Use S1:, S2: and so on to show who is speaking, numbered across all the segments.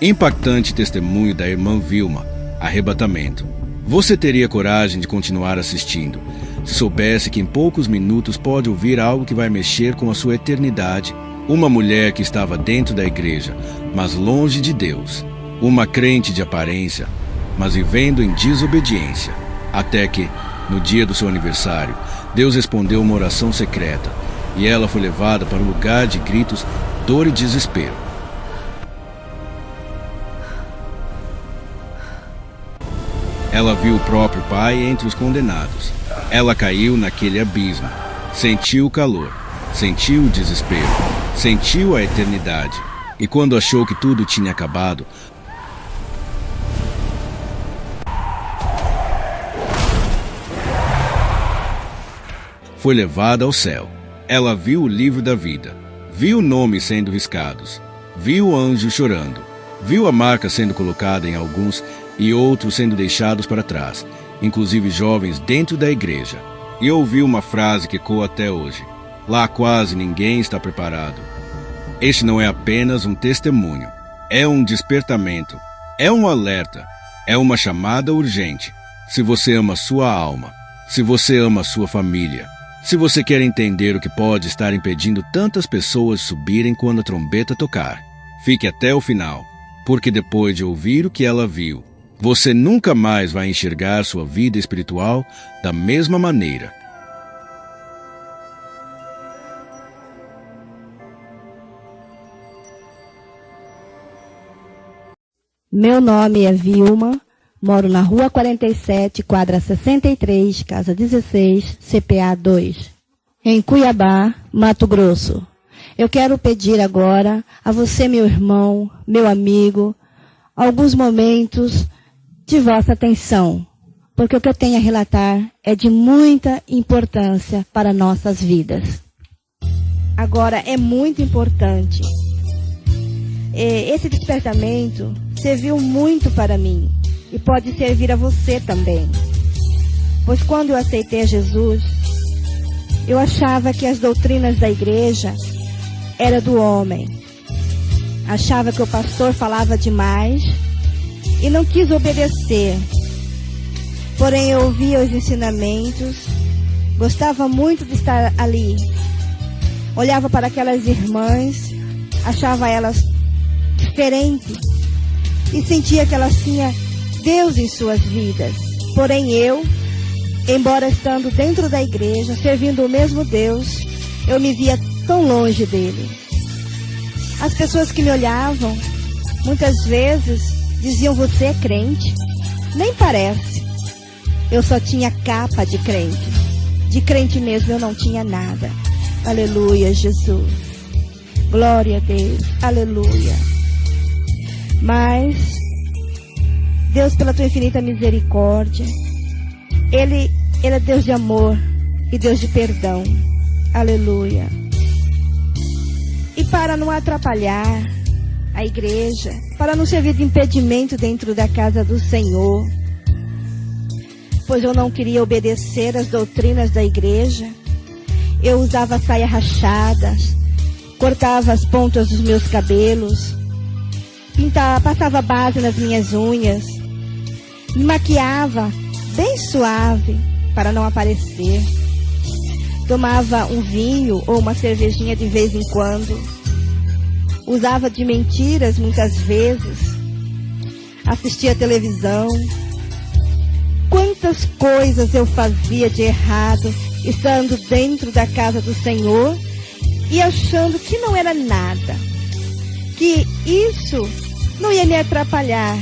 S1: Impactante testemunho da irmã Vilma, arrebatamento. Você teria coragem de continuar assistindo se soubesse que em poucos minutos pode ouvir algo que vai mexer com a sua eternidade? Uma mulher que estava dentro da igreja, mas longe de Deus. Uma crente de aparência, mas vivendo em desobediência. Até que, no dia do seu aniversário, Deus respondeu uma oração secreta e ela foi levada para um lugar de gritos, dor e desespero. Ela viu o próprio pai entre os condenados. Ela caiu naquele abismo. Sentiu o calor. Sentiu o desespero. Sentiu a eternidade. E quando achou que tudo tinha acabado, foi levada ao céu. Ela viu o livro da vida. Viu nomes sendo riscados. Viu o anjo chorando. Viu a marca sendo colocada em alguns e outros sendo deixados para trás, inclusive jovens dentro da igreja. E ouviu uma frase que ecoa até hoje: lá quase ninguém está preparado. Este não é apenas um testemunho, é um despertamento, é um alerta, é uma chamada urgente. Se você ama sua alma, se você ama sua família, se você quer entender o que pode estar impedindo tantas pessoas de subirem quando a trombeta tocar, fique até o final, porque depois de ouvir o que ela viu, você nunca mais vai enxergar sua vida espiritual da mesma maneira.
S2: Meu nome é Vilma, moro na Rua 47, quadra 63, casa 16, CPA 2, em Cuiabá, Mato Grosso. Eu quero pedir agora a você, meu irmão, meu amigo, alguns momentos de vossa atenção, porque o que eu tenho a relatar é de muita importância para nossas vidas. Agora, é muito importante. Esse despertamento serviu muito para mim e pode servir a você também. Pois quando eu aceitei a Jesus, eu achava que as doutrinas da igreja eram do homem. Achava que o pastor falava demais e não quis obedecer. Porém, eu ouvia os ensinamentos, gostava muito de estar ali. Olhava para aquelas irmãs, achava elas diferentes e sentia que elas tinham Deus em suas vidas. Porém, eu, embora estando dentro da igreja, servindo o mesmo Deus, eu me via tão longe dele. As pessoas que me olhavam, muitas vezes, diziam: você é crente? Nem parece. Eu só tinha capa de crente. De crente mesmo eu não tinha nada. Aleluia, Jesus. Glória a Deus. Aleluia. Mas Deus, pela tua infinita misericórdia, Ele é Deus de amor e Deus de perdão. Aleluia. E para não atrapalhar a igreja, para não servir de impedimento dentro da casa do Senhor, pois eu não queria obedecer às doutrinas da igreja, eu usava saias rachadas, cortava as pontas dos meus cabelos, passava base nas minhas unhas, me maquiava bem suave para não aparecer, tomava um vinho ou uma cervejinha de vez em quando, usava de mentiras muitas vezes, assistia televisão. Quantas coisas eu fazia de errado, estando dentro da casa do Senhor e achando que não era nada, que isso não ia me atrapalhar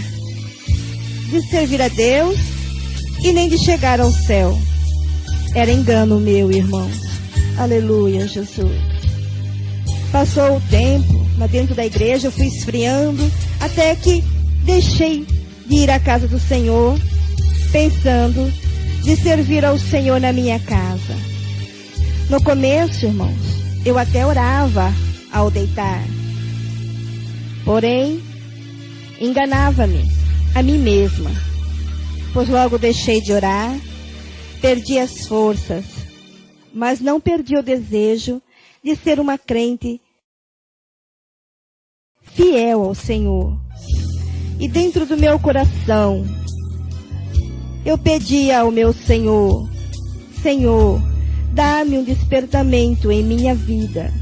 S2: de servir a Deus e nem de chegar ao céu. Era engano meu, irmão. Aleluia, Jesus. Passou o tempo, lá dentro da igreja eu fui esfriando, até que deixei de ir à casa do Senhor, pensando de servir ao Senhor na minha casa. No começo, irmãos, eu até orava ao deitar. Porém, enganava-me a mim mesma, pois logo deixei de orar, perdi as forças, mas não perdi o desejo de ser uma crente fiel ao Senhor. E dentro do meu coração, eu pedi ao meu Senhor: Senhor, dá-me um despertamento em minha vida.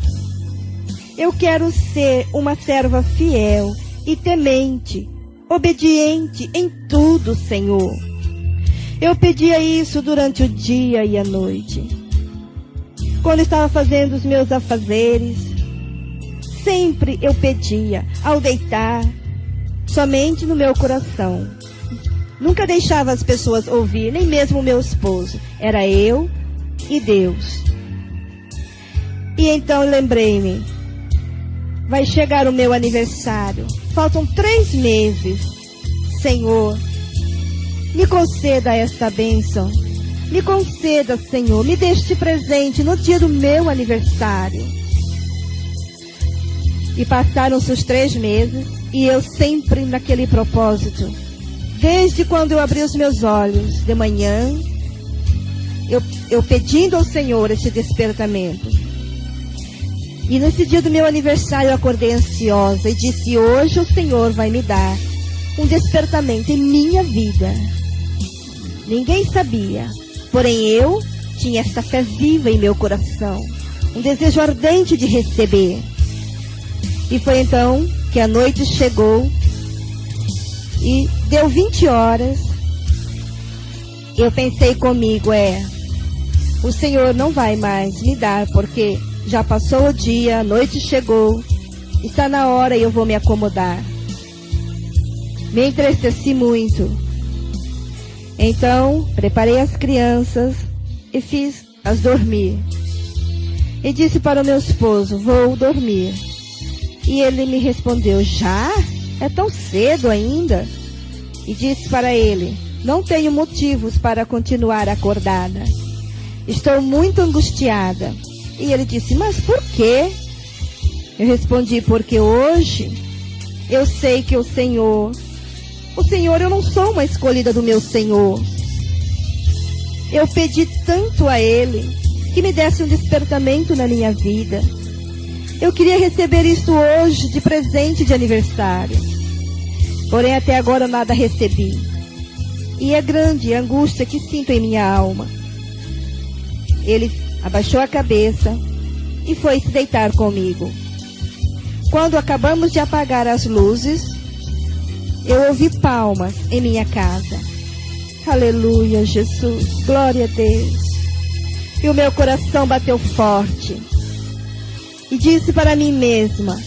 S2: Eu quero ser uma serva fiel e temente, obediente em tudo, Senhor. Eu pedia isso durante o dia e a noite. Quando estava fazendo os meus afazeres, sempre eu pedia, ao deitar, somente no meu coração. Nunca deixava as pessoas ouvir, nem mesmo o meu esposo. Era eu e Deus. E então lembrei-me, vai chegar o meu aniversário. Faltam 3 meses. Senhor, me conceda esta bênção. Me conceda, Senhor, me dê este presente no dia do meu aniversário. E passaram-se os 3 meses e eu sempre naquele propósito. Desde quando eu abri os meus olhos de manhã, eu pedindo ao Senhor esse despertamento. E nesse dia do meu aniversário eu acordei ansiosa e disse: hoje o Senhor vai me dar um despertamento em minha vida. Ninguém sabia, porém eu tinha esta fé viva em meu coração, um desejo ardente de receber. E foi então que a noite chegou e deu 20 horas. Eu pensei comigo, o Senhor não vai mais me dar, porque já passou o dia, a noite chegou, está na hora e eu vou me acomodar. Me entristeci muito. Então, preparei as crianças e fiz-as dormir. E disse para o meu esposo: vou dormir. E ele me respondeu: já? É tão cedo ainda? E disse para ele: não tenho motivos para continuar acordada. Estou muito angustiada. E ele disse: mas por quê? Eu respondi: porque hoje eu sei que o Senhor, eu não sou uma escolhida do meu Senhor. Eu pedi tanto a Ele que me desse um despertamento na minha vida. Eu queria receber isso hoje de presente de aniversário. Porém até agora nada recebi. E é grande a angústia que sinto em minha alma. Ele abaixou a cabeça e foi se deitar comigo. Quando acabamos de apagar as luzes, eu ouvi palmas em minha casa. Aleluia, Jesus, glória a Deus. E o meu coração bateu forte. E disse para mim mesma: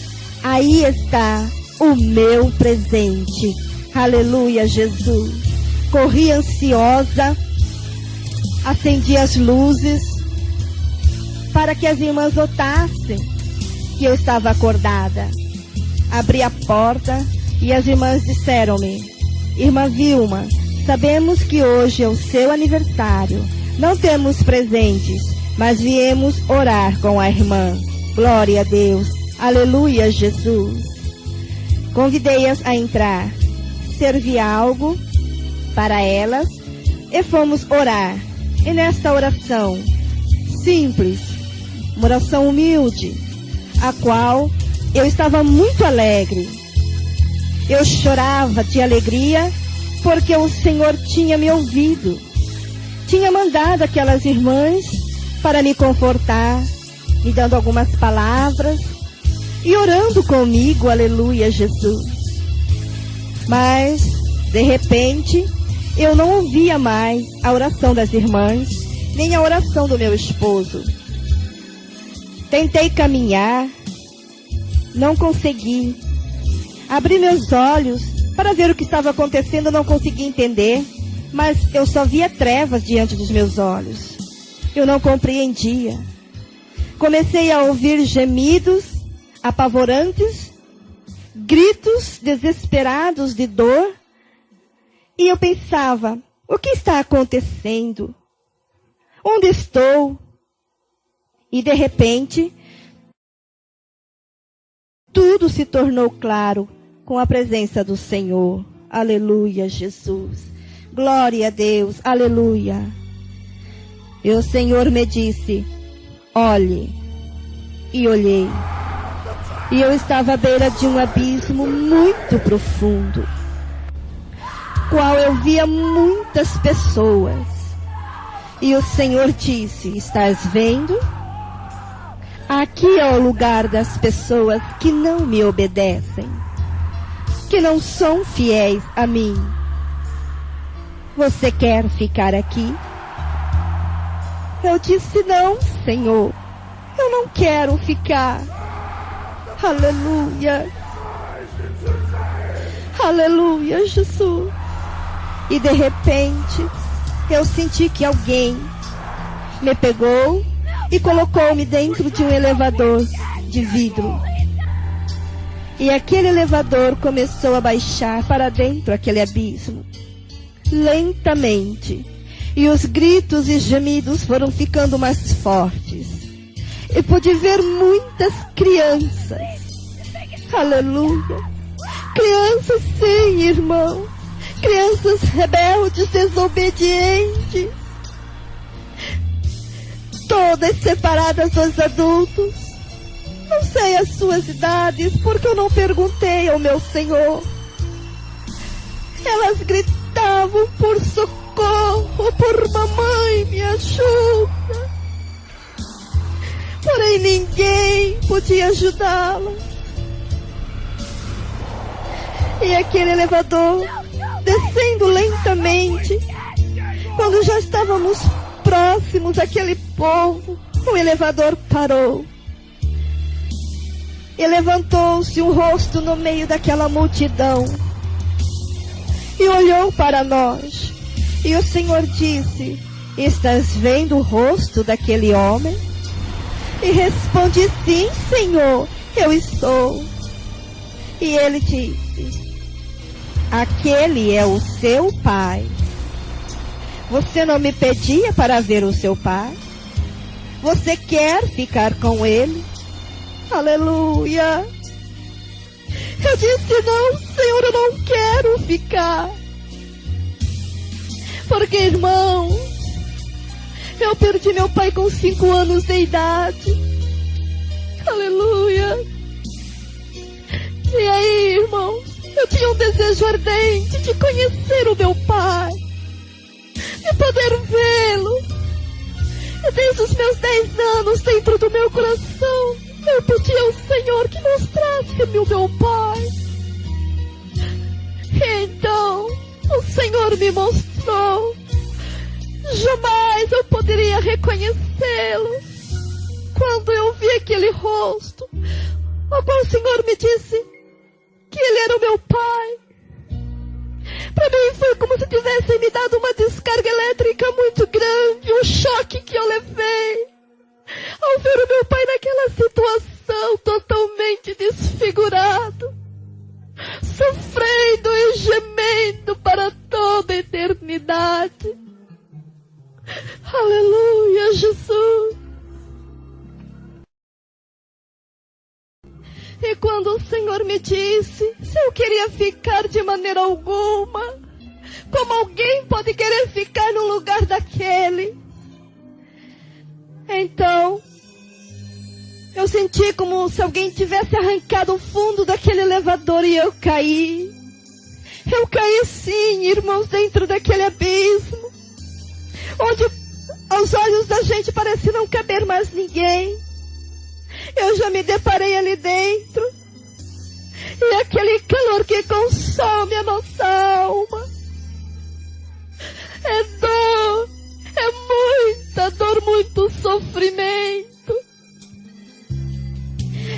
S2: aí está o meu presente. Aleluia, Jesus. Corri ansiosa, acendi as luzes, para que as irmãs notassem que eu estava acordada. Abri a porta e as irmãs disseram-me: irmã Vilma, sabemos que hoje é o seu aniversário. Não temos presentes, mas viemos orar com a irmã. Glória a Deus. Aleluia, Jesus. Convidei-as a entrar. Servi algo para elas e fomos orar. E nesta oração simples, uma oração humilde, a qual eu estava muito alegre. Eu chorava de alegria porque o Senhor tinha me ouvido. Tinha mandado aquelas irmãs para me confortar, me dando algumas palavras e orando comigo, aleluia, Jesus. Mas, de repente, eu não ouvia mais a oração das irmãs, nem a oração do meu esposo. Tentei caminhar, não consegui. Abri meus olhos para ver o que estava acontecendo, não consegui entender, mas eu só via trevas diante dos meus olhos. Eu não compreendia. Comecei a ouvir gemidos apavorantes, gritos desesperados de dor, e eu pensava: o que está acontecendo? Onde estou? E de repente, tudo se tornou claro com a presença do Senhor. Aleluia, Jesus. Glória a Deus. Aleluia. E o Senhor me disse: olhe. E olhei. E eu estava à beira de um abismo muito profundo, qual eu via muitas pessoas. E o Senhor disse: estás vendo? Aqui é o lugar das pessoas que não me obedecem, que não são fiéis a mim. Você quer ficar aqui? Eu disse: não, Senhor, eu não quero ficar. Aleluia. Aleluia, Jesus. E de repente, eu senti que alguém me pegou e colocou-me dentro de um elevador de vidro. E aquele elevador começou a baixar para dentro aquele abismo, lentamente. E os gritos e gemidos foram ficando mais fortes. E pude ver muitas crianças. Aleluia. Crianças, sim, irmão. Crianças rebeldes, desobedientes. Todas separadas dos adultos. Não sei as suas idades, porque eu não perguntei ao meu Senhor. Elas gritavam por socorro, por mamãe, me ajuda. Porém ninguém podia ajudá-las. E aquele elevador, descendo lentamente, quando já estávamos próximos àquele povo, o elevador parou. E levantou-se um rosto no meio daquela multidão. E olhou para nós. E o Senhor disse: estás vendo o rosto daquele homem? E respondi: sim, Senhor, eu estou. E ele disse: aquele é o seu pai. Você não me pedia para ver o seu pai? Você quer ficar com ele? Aleluia. Eu disse: não, Senhor, eu não quero ficar. Porque, irmãos, eu perdi meu pai com 5 anos de idade. Aleluia. E aí, irmãos, eu tinha um desejo ardente de conhecer o meu pai, de poder vê-lo. E desde os meus 10 anos, dentro do meu coração, eu pedi ao Senhor que mostrasse-me o meu pai. E então, o Senhor me mostrou. Jamais eu poderia reconhecê-lo. Quando eu vi aquele rosto, o qual o Senhor me disse que ele era o meu pai. Para mim foi como se tivessem me dado uma descarga elétrica muito grande, um choque que eu levei ao ver o meu pai naquela situação totalmente desfigurado, sofrendo e gemendo para toda a eternidade. Aleluia, Jesus. E quando o Senhor me disse se eu queria ficar de maneira alguma, como alguém pode querer ficar no lugar daquele? Então, eu senti como se alguém tivesse arrancado o fundo daquele elevador e eu caí. Eu caí sim, irmãos, dentro daquele abismo, onde aos olhos da gente parece não caber mais ninguém. Eu já me deparei ali dentro. E aquele calor que consome a nossa alma. É dor. É muita dor, muito sofrimento.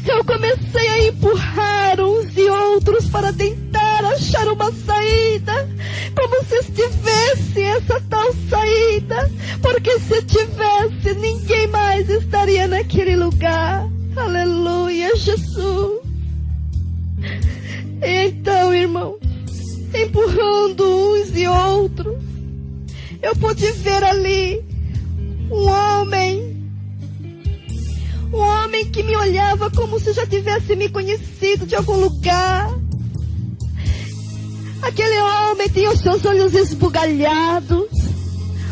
S2: Eu comecei a empurrar uns e outros para tentar achar uma saída. Como se estivesse essa tal saída. Porque se tivesse, ninguém mais estaria naquele lugar. Aleluia, Jesus. E então, irmão, empurrando uns e outros, eu pude ver ali um homem que me olhava como se já tivesse me conhecido de algum lugar. Aquele homem tinha os seus olhos esbugalhados,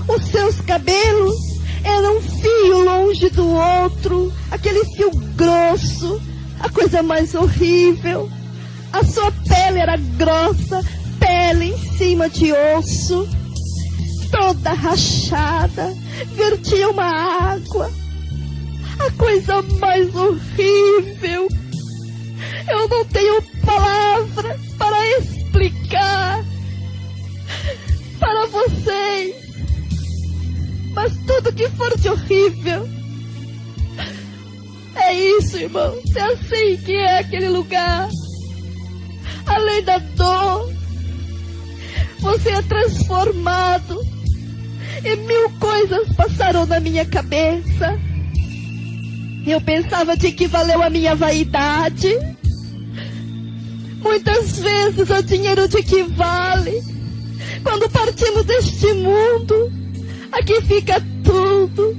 S2: os seus cabelos eram um fio longe do outro, aquele fio grosso, a coisa mais horrível. A sua pele era grossa, pele em cima de osso, toda rachada, vertia uma água. A coisa mais horrível. Eu não tenho palavras para explicar para vocês. Mas tudo que for de horrível, é isso, irmãos. É assim que é aquele lugar. Além da dor, você é transformado. E 1000 coisas passaram na minha cabeça. Eu pensava de que valeu a minha vaidade. Muitas vezes o dinheiro de que vale. Quando partimos deste mundo, aqui fica tudo.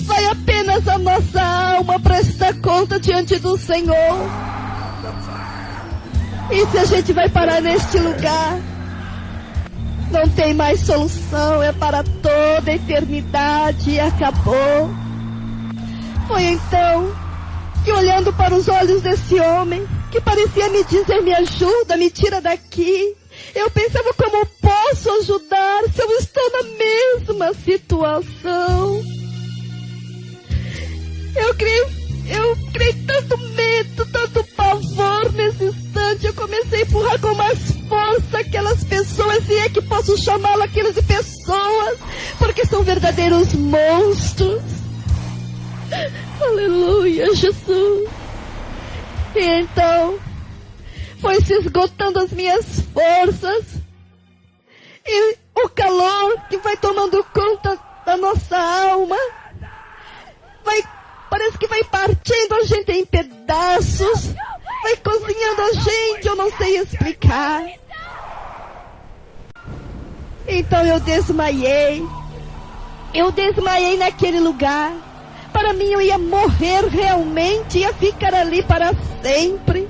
S2: Vai apenas a nossa alma prestar conta diante do Senhor. E se a gente vai parar neste lugar, não tem mais solução, é para toda a eternidade e acabou. Foi então que, olhando para os olhos desse homem, que parecia me dizer: me ajuda, me tira daqui, eu pensava: como eu posso ajudar se eu estou na mesma situação? Eu criei tanto medo, tanto pavor nesse instante. Eu comecei a empurrar com mais força aquelas pessoas, e é que posso chamá-las aquelas de pessoas, porque são verdadeiros monstros. Aleluia, Jesus. E então foi se esgotando as minhas forças, e o calor que vai tomando conta da nossa alma parece que vai partindo a gente em pedaços, vai cozinhando a gente, eu não sei explicar. Então eu desmaiei naquele lugar. Para mim eu ia morrer realmente, ia ficar ali para sempre.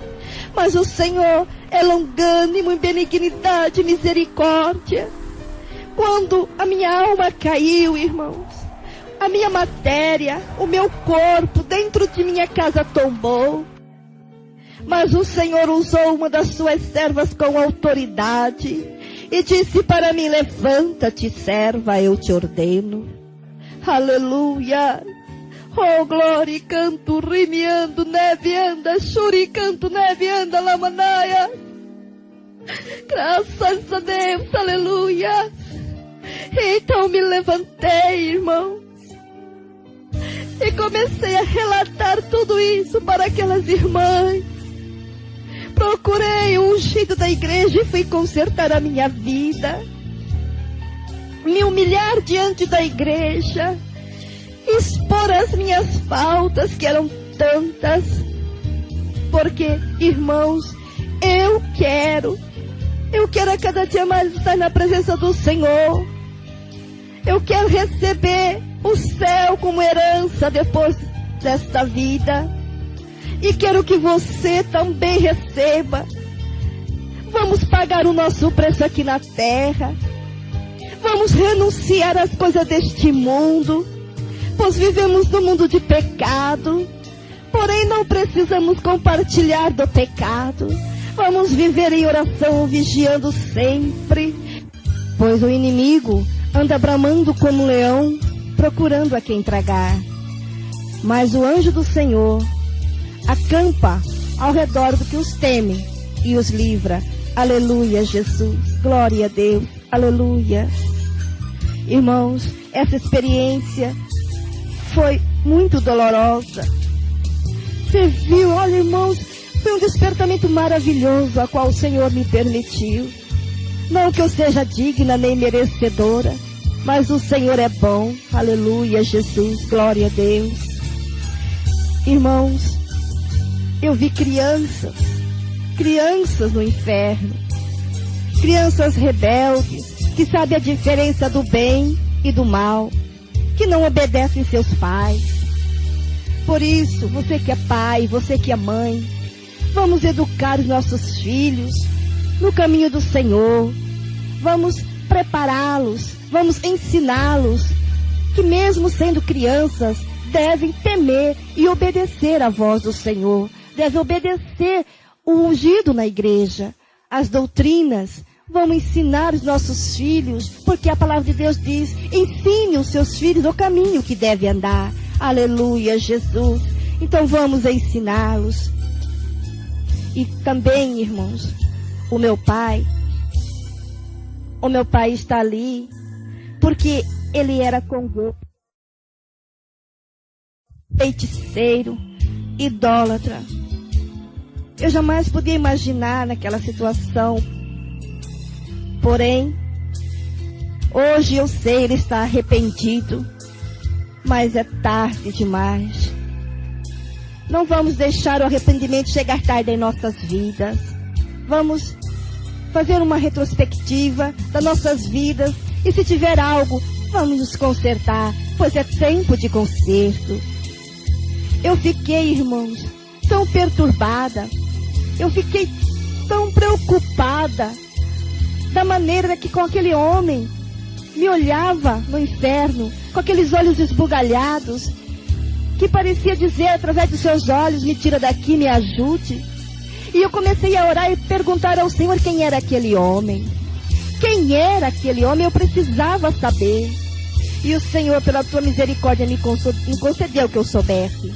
S2: Mas o Senhor é longânimo em benignidade e misericórdia. Quando a minha alma caiu, irmãos, a minha matéria, o meu corpo dentro de minha casa tombou. Mas o Senhor usou uma das suas servas com autoridade e disse para mim: levanta-te, serva, eu te ordeno. Aleluia. Oh, glória, canto, rimiando, neve anda, churi, canto, neve anda, lamanaia. Graças a Deus, aleluia. Então me levantei, irmãos, e comecei a relatar tudo isso para aquelas irmãs. Procurei o ungido da igreja e fui consertar a minha vida, me humilhar diante da igreja, expor as minhas faltas, que eram tantas. Porque, irmãos, eu quero a cada dia mais estar na presença do Senhor. Eu quero receber o céu como herança depois desta vida. E quero que você também receba. Vamos pagar o nosso preço aqui na terra. Vamos renunciar às coisas deste mundo, pois vivemos no mundo de pecado. Porém não precisamos compartilhar do pecado. Vamos viver em oração, vigiando sempre, pois o inimigo anda bramando como um leão, procurando a quem tragar. Mas o anjo do Senhor acampa ao redor do que os teme e os livra. Aleluia, Jesus. Glória a Deus. Aleluia. Irmãos, essa experiência foi muito dolorosa. Você viu, olha, irmãos, foi um despertamento maravilhoso a qual o Senhor me permitiu. Não que eu seja digna nem merecedora, mas o Senhor é bom. Aleluia, Jesus. Glória a Deus. Irmãos, eu vi crianças no inferno. Crianças rebeldes, que sabem a diferença do bem e do mal, que não obedecem seus pais. Por isso, você que é pai, você que é mãe, vamos educar os nossos filhos no caminho do Senhor. Vamos prepará-los, vamos ensiná-los que mesmo sendo crianças, devem temer e obedecer à voz do Senhor. deve obedecer o ungido na igreja. As doutrinas, vamos ensinar os nossos filhos, porque a palavra de Deus diz, ensine os seus filhos o caminho que deve andar. Aleluia, Jesus. Então vamos ensiná-los. E também, irmãos, o meu pai está ali, porque ele era convocado, feiticeiro, idólatra. Eu jamais podia imaginar naquela situação. Porém, hoje eu sei, ele está arrependido, mas é tarde demais. Não vamos deixar o arrependimento chegar tarde em nossas vidas. Vamos fazer uma retrospectiva das nossas vidas e se tiver algo, vamos nos consertar, pois é tempo de conserto. Eu fiquei, irmãos, tão perturbada, eu fiquei tão preocupada da maneira que com aquele homem me olhava no inferno, com aqueles olhos esbugalhados, que parecia dizer através dos seus olhos, me tira daqui, me ajude. E eu comecei a orar e perguntar ao Senhor quem era aquele homem. Quem era aquele homem? Eu precisava saber. E o Senhor, pela tua misericórdia, me concedeu que eu soubesse.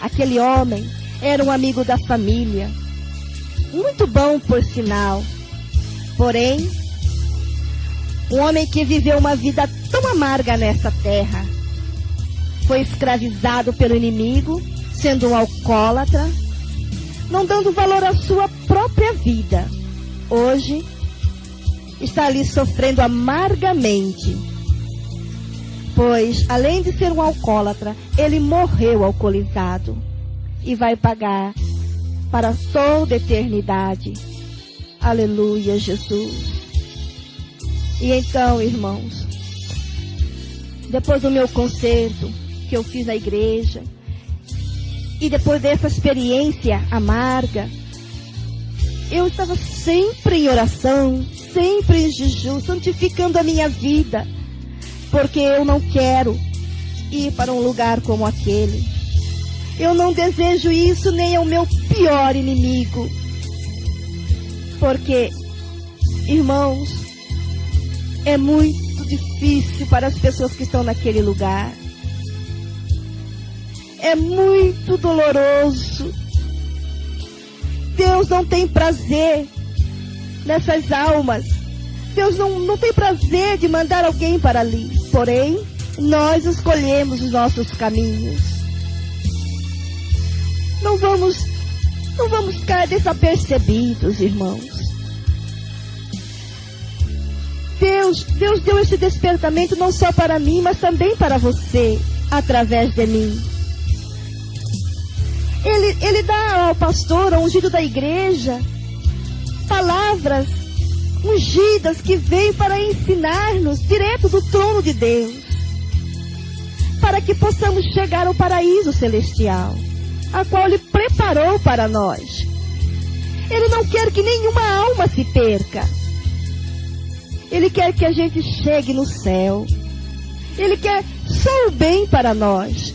S2: Aquele homem era um amigo da família, muito bom por sinal. Porém, um homem que viveu uma vida tão amarga nessa terra. Foi escravizado pelo inimigo, sendo um alcoólatra, não dando valor à sua própria vida. Hoje, está ali sofrendo amargamente. Pois, além de ser um alcoólatra, ele morreu alcoolizado. E vai pagar para toda a eternidade. Aleluia, Jesus. E então, irmãos, depois do meu concerto que eu fiz na igreja, e depois dessa experiência amarga, eu estava sempre em oração, sempre em jejum, santificando a minha vida, porque eu não quero ir para um lugar como aquele. Eu não desejo isso nem ao meu pior inimigo. Porque, irmãos, é muito difícil para as pessoas que estão naquele lugar. É muito doloroso. Deus não tem prazer nessas almas. Deus não tem prazer de mandar alguém para ali. Porém, nós escolhemos os nossos caminhos. Não vamos ficar desapercebidos, irmãos. Deus deu esse despertamento não só para mim, mas também para você, através de mim. Ele dá ao pastor, ao ungido da igreja, palavras ungidas que vêm para ensinar-nos direto do trono de Deus, para que possamos chegar ao paraíso celestial, a qual Ele preparou para nós. Ele não quer que nenhuma alma se perca. Ele quer que a gente chegue no céu. Ele quer só o bem para nós.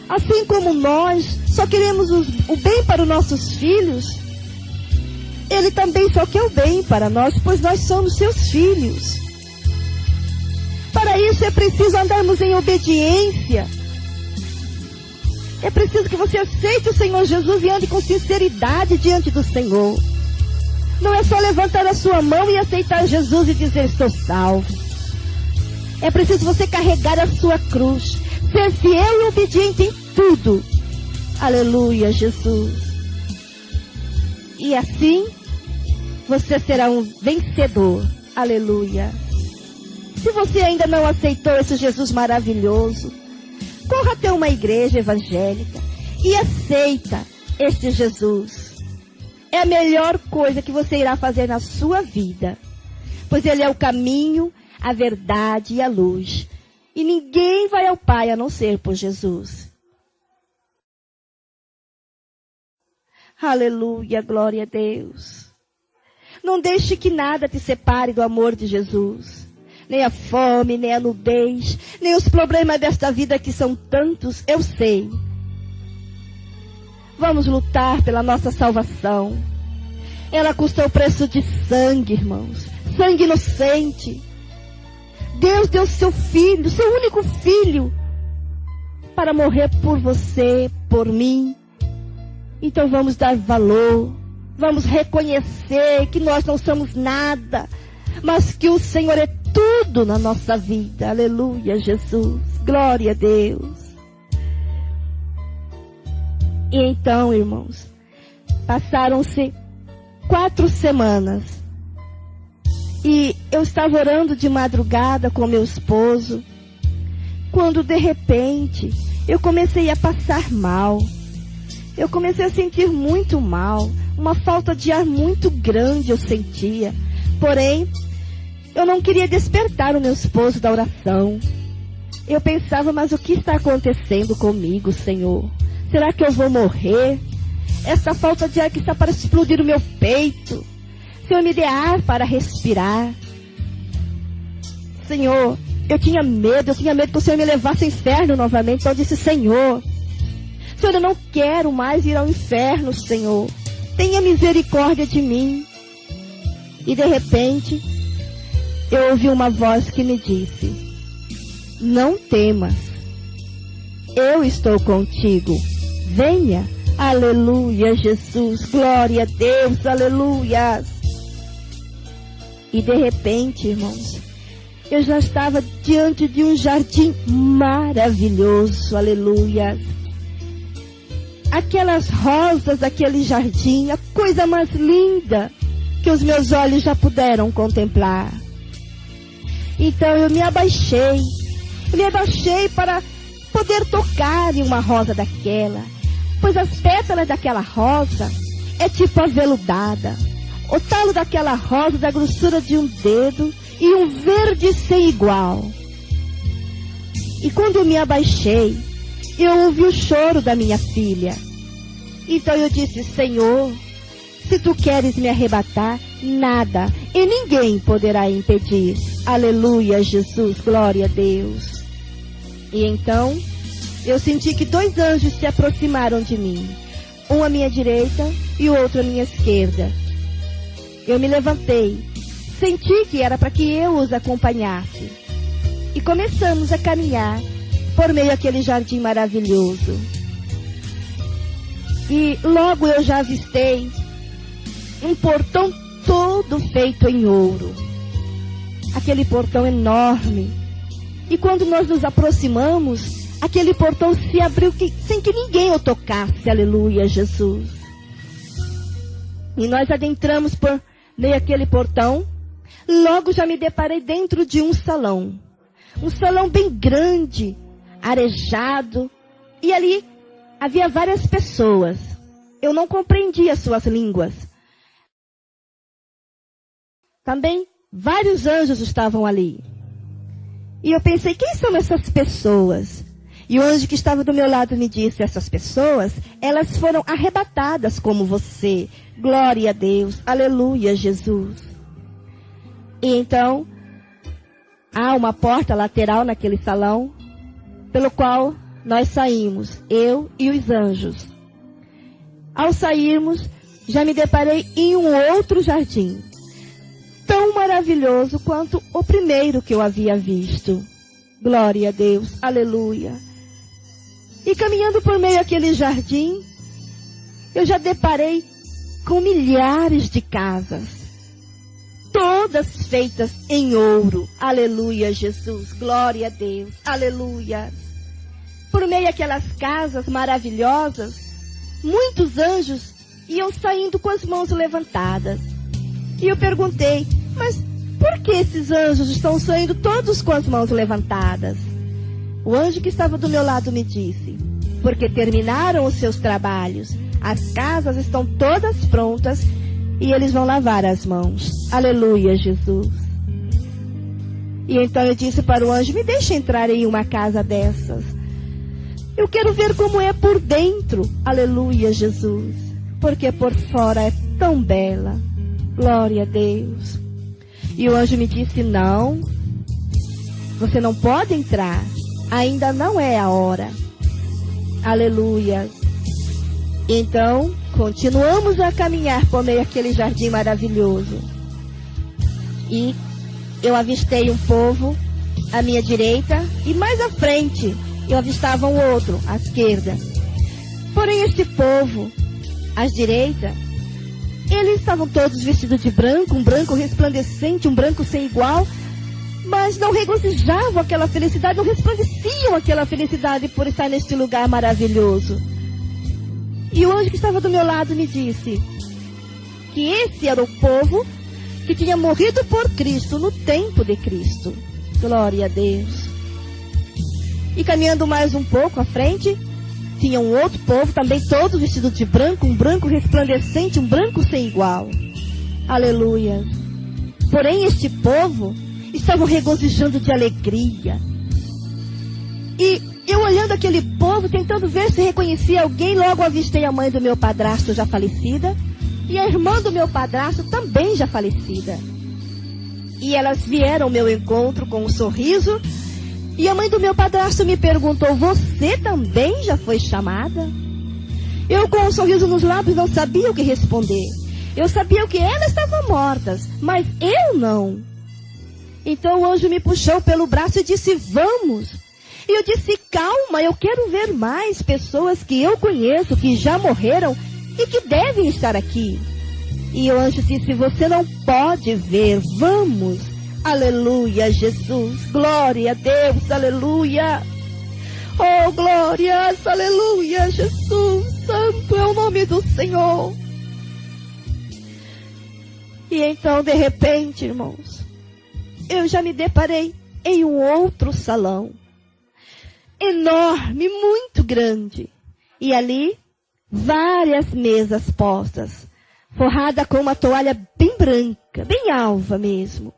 S2: Assim como nós só queremos o bem para os nossos filhos, Ele também só quer o bem para nós, pois nós somos seus filhos. Para isso é preciso andarmos em obediência. É preciso que você aceite o Senhor Jesus e ande com sinceridade diante do Senhor. Não é só levantar a sua mão e aceitar Jesus e dizer, estou salvo. É preciso você carregar a sua cruz, ser fiel e obediente em tudo. Aleluia, Jesus. E assim, você será um vencedor. Aleluia. Se você ainda não aceitou esse Jesus maravilhoso, corra até uma igreja evangélica e aceita este Jesus. É a melhor coisa que você irá fazer na sua vida, pois Ele é o caminho, a verdade e a luz. E ninguém vai ao Pai a não ser por Jesus. Aleluia, glória a Deus. Não deixe que nada te separe do amor de Jesus. Nem a fome, nem a nudez, nem os problemas desta vida que são tantos, eu sei. Vamos lutar pela nossa salvação. Ela custou o preço de sangue, irmãos. Sangue inocente. Deus deu seu filho, seu único filho, para morrer por você, por mim. Então vamos dar valor. Vamos reconhecer que nós não somos nada, mas que o Senhor é tudo na nossa vida. Aleluia, Jesus. Glória a Deus. E então, irmãos, passaram-se 4 semanas. E eu estava orando de madrugada com meu esposo, quando de repente eu comecei a passar mal. Eu comecei a sentir muito mal. Uma falta de ar muito grande eu sentia. Porém, eu não queria despertar o meu esposo da oração. Eu pensava, mas o que está acontecendo comigo, Senhor? Será que eu vou morrer? Essa falta de ar que está para explodir o meu peito. Senhor, me dê ar para respirar. Senhor, eu tinha medo que o Senhor me levasse ao inferno novamente. Então eu disse, Senhor, eu não quero mais ir ao inferno, Senhor. Tenha misericórdia de mim. E de repente, eu ouvi uma voz que me disse, não temas, eu estou contigo, venha. Aleluia, Jesus, glória a Deus, aleluia. E de repente, irmãos, eu já estava diante de um jardim maravilhoso, aleluia. Aquelas rosas daquele jardim, a coisa mais linda que os meus olhos já puderam contemplar. Então eu me abaixei para poder tocar em uma rosa daquela, pois as pétalas daquela rosa é tipo aveludada. O talo daquela rosa da grossura de um dedo e um verde sem igual. E quando eu me abaixei, eu ouvi o choro da minha filha. Então eu disse, Senhor, se tu queres me arrebatar, nada e ninguém poderá impedir. Aleluia, Jesus, glória a Deus. E então, eu senti que 2 anjos se aproximaram de mim. Um à minha direita e o outro à minha esquerda. Eu me levantei, senti que era para que eu os acompanhasse. E começamos a caminhar por meio daquele jardim maravilhoso. E logo eu já avistei um portão todo feito em ouro. Aquele portão enorme. E quando nós nos aproximamos, aquele portão se abriu sem que ninguém o tocasse. Aleluia, Jesus. E nós adentramos por meio daquele portão. Logo já me deparei dentro de um salão. Um salão bem grande, arejado. E ali havia várias pessoas. Eu não compreendia suas línguas. Também vários anjos estavam ali. E eu pensei, quem são essas pessoas? E o anjo que estava do meu lado me disse, essas pessoas, elas foram arrebatadas como você. Glória a Deus, aleluia, Jesus. E então, há uma porta lateral naquele salão, pelo qual nós saímos, eu e os anjos. Ao sairmos, já me deparei em um outro jardim, tão maravilhoso quanto o primeiro que eu havia visto. Glória a Deus, aleluia. E caminhando por meio daquele jardim, eu já deparei com milhares de casas, todas feitas em ouro. Aleluia, Jesus, glória a Deus, aleluia. Por meio daquelas casas maravilhosas, muitos anjos iam saindo com as mãos levantadas. E eu perguntei, mas por que esses anjos estão saindo todos com as mãos levantadas? O anjo que estava do meu lado me disse, porque terminaram os seus trabalhos, as casas estão todas prontas e eles vão lavar as mãos. Aleluia, Jesus. E então eu disse para o anjo, me deixa entrar em uma casa dessas. Eu quero ver como é por dentro. Aleluia, Jesus. Porque por fora é tão bela. Glória a Deus. E o anjo me disse, não, você não pode entrar. Ainda não é a hora. Aleluia. Então, continuamos a caminhar por meio daquele jardim maravilhoso. E eu avistei um povo à minha direita e mais à frente eu avistava um outro, à esquerda. Porém, este povo, à direita, eles estavam todos vestidos de branco, um branco resplandecente, um branco sem igual, mas não regozijavam aquela felicidade, não resplandeciam aquela felicidade por estar neste lugar maravilhoso. E o anjo que estava do meu lado me disse que esse era o povo que tinha morrido por Cristo no tempo de Cristo. Glória a Deus. E caminhando mais um pouco à frente, tinha um outro povo, também todo vestido de branco, um branco resplandecente, um branco sem igual. Aleluia. Porém, este povo estava regozijando de alegria. E eu olhando aquele povo, tentando ver se reconhecia alguém, logo avistei a mãe do meu padrasto já falecida, e a irmã do meu padrasto também já falecida. E elas vieram ao meu encontro com um sorriso, e a mãe do meu padrasto me perguntou: você também já foi chamada? Eu, com um sorriso nos lábios, não sabia o que responder. Eu sabia que elas estavam mortas, mas eu não. Então o anjo me puxou pelo braço e disse: vamos. E eu disse: calma, eu quero ver mais pessoas que eu conheço, que já morreram e que devem estar aqui. E o anjo disse: você não pode ver, vamos. Aleluia, Jesus, glória a Deus, aleluia. Oh, glórias, aleluia, Jesus, santo é o nome do Senhor. E então, de repente, irmãos, eu já me deparei em um outro salão, enorme, muito grande. E ali, várias mesas postas, forrada com uma toalha bem branca, bem alva mesmo.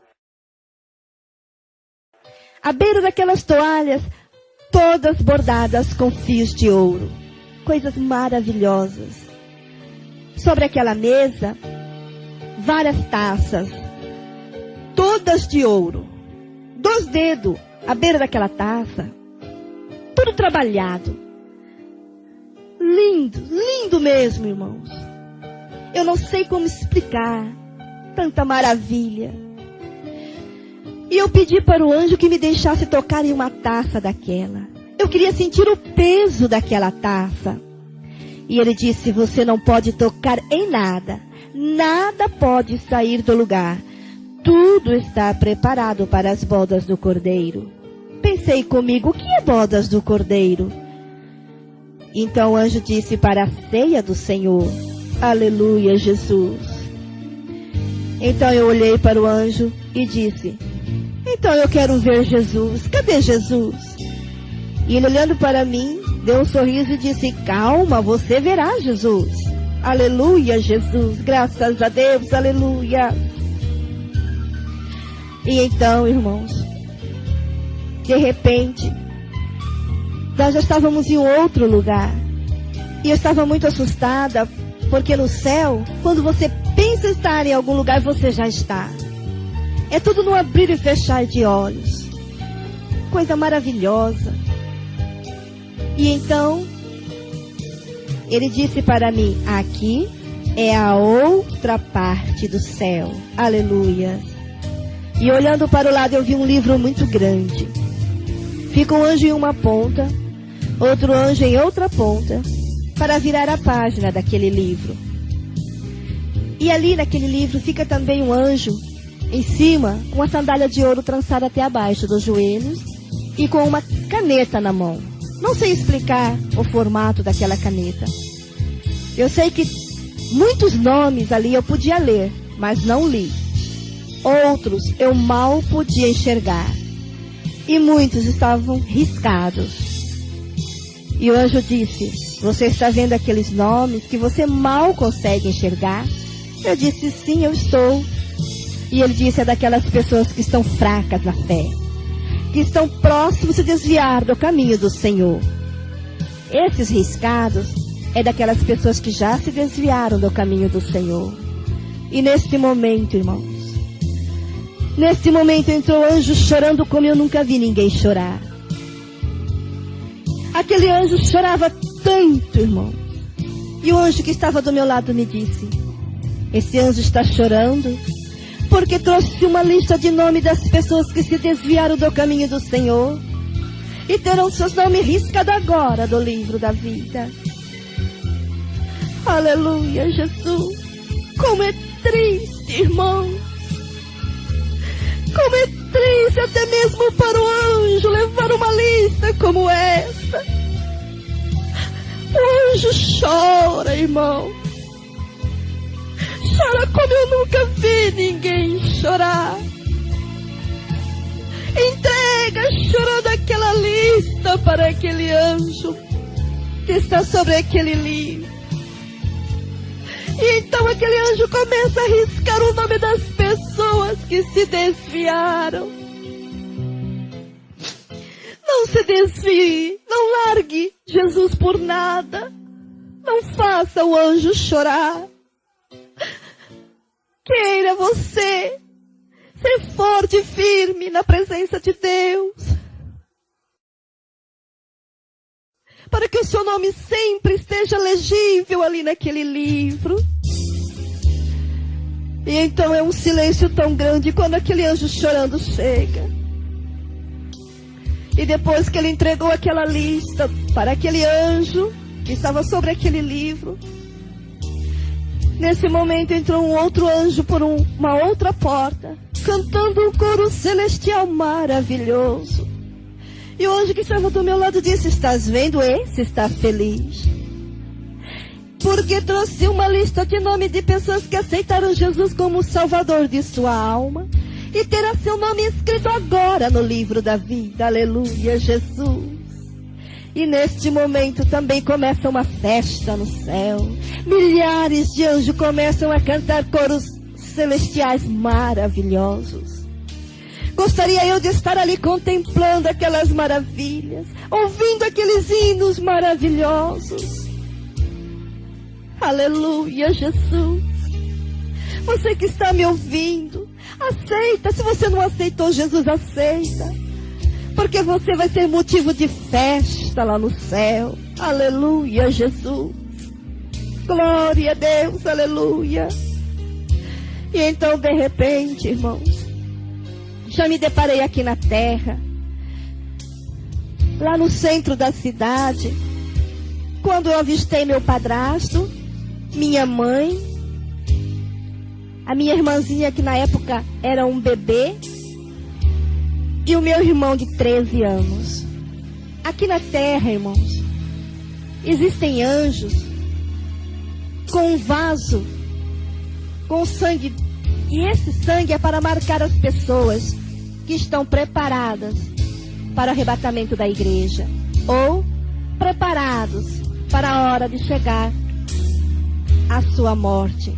S2: À beira daquelas toalhas, todas bordadas com fios de ouro. Coisas maravilhosas. Sobre aquela mesa, várias taças, todas de ouro. 2 dedos à beira daquela taça. Tudo trabalhado. Lindo, lindo mesmo, irmãos. Eu não sei como explicar tanta maravilha. E eu pedi para o anjo que me deixasse tocar em uma taça daquela. Eu queria sentir o peso daquela taça. E ele disse: você não pode tocar em nada. Nada pode sair do lugar. Tudo está preparado para as bodas do Cordeiro. Pensei comigo: o que é bodas do Cordeiro? Então o anjo disse: para a ceia do Senhor. Aleluia, Jesus. Então eu olhei para o anjo e disse: então eu quero ver Jesus. Cadê Jesus? E ele, olhando para mim, deu um sorriso e disse: calma, você verá Jesus. Aleluia, Jesus. Graças a Deus, aleluia. E então, irmãos, de repente, nós já estávamos em outro lugar. E eu estava muito assustada, porque no céu, quando você pensa estar em algum lugar, você já está. É tudo no abrir e fechar de olhos. Coisa maravilhosa. E então, ele disse para mim: aqui é a outra parte do céu. Aleluia. E olhando para o lado, eu vi um livro muito grande. Fica um anjo em uma ponta, outro anjo em outra ponta, para virar a página daquele livro. E ali naquele livro fica também um anjo em cima, com uma sandália de ouro trançada até abaixo dos joelhos e com uma caneta na mão. Não sei explicar o formato daquela caneta. Eu sei que muitos nomes ali eu podia ler, mas não li. Outros eu mal podia enxergar. E muitos estavam riscados. E o anjo disse: você está vendo aqueles nomes que você mal consegue enxergar? Eu disse: sim, eu estou. E ele disse: é daquelas pessoas que estão fracas na fé, que estão próximos de se desviar do caminho do Senhor. Esses riscados é daquelas pessoas que já se desviaram do caminho do Senhor. E neste momento, irmãos, neste momento entrou o anjo chorando como eu nunca vi ninguém chorar. Aquele anjo chorava tanto, irmão, E o anjo que estava do meu lado me disse: esse anjo está chorando porque trouxe uma lista de nome das pessoas que se desviaram do caminho do Senhor e terão seus nomes riscados agora do livro da vida. Aleluia, Jesus. Como é triste, irmão. Como é triste até mesmo para o anjo levar uma lista como essa. O anjo chora, irmão. Chora como eu nunca vi ninguém chorar. Entrega chorando aquela lista para aquele anjo que está sobre aquele livro. E então aquele anjo começa a riscar o nome das pessoas que se desviaram. Não se desvie, não largue Jesus por nada. Não faça o anjo chorar. Queira você ser forte e firme na presença de Deus, para que o seu nome sempre esteja legível ali naquele livro. E então é um silêncio tão grande quando aquele anjo chorando chega. E depois que ele entregou aquela lista para aquele anjo que estava sobre aquele livro, nesse momento entrou um outro anjo por uma outra porta, cantando um coro celestial maravilhoso. E o anjo que estava do meu lado disse: estás vendo? Esse está feliz, porque trouxe uma lista de nome de pessoas que aceitaram Jesus como o Salvador de sua alma, e terá seu nome escrito agora no livro da vida. Aleluia, Jesus. E neste momento também começa uma festa no céu. Milhares de anjos começam a cantar coros celestiais maravilhosos. Gostaria eu de estar ali contemplando aquelas maravilhas, ouvindo aqueles hinos maravilhosos. Aleluia, Jesus. Você que está me ouvindo, aceita. Se você não aceitou Jesus, aceita, porque você vai ser motivo de festa lá no céu. Aleluia, Jesus. Glória a Deus, aleluia. E então, de repente, irmãos, já me deparei aqui na terra, lá no centro da cidade, quando eu avistei meu padrasto, minha mãe, a minha irmãzinha que na época era um bebê, e o meu irmão de 13 anos. Aqui na terra, irmãos, existem anjos com um vaso com sangue, e esse sangue é para marcar as pessoas que estão preparadas para o arrebatamento da igreja, ou preparados para a hora de chegar à sua morte,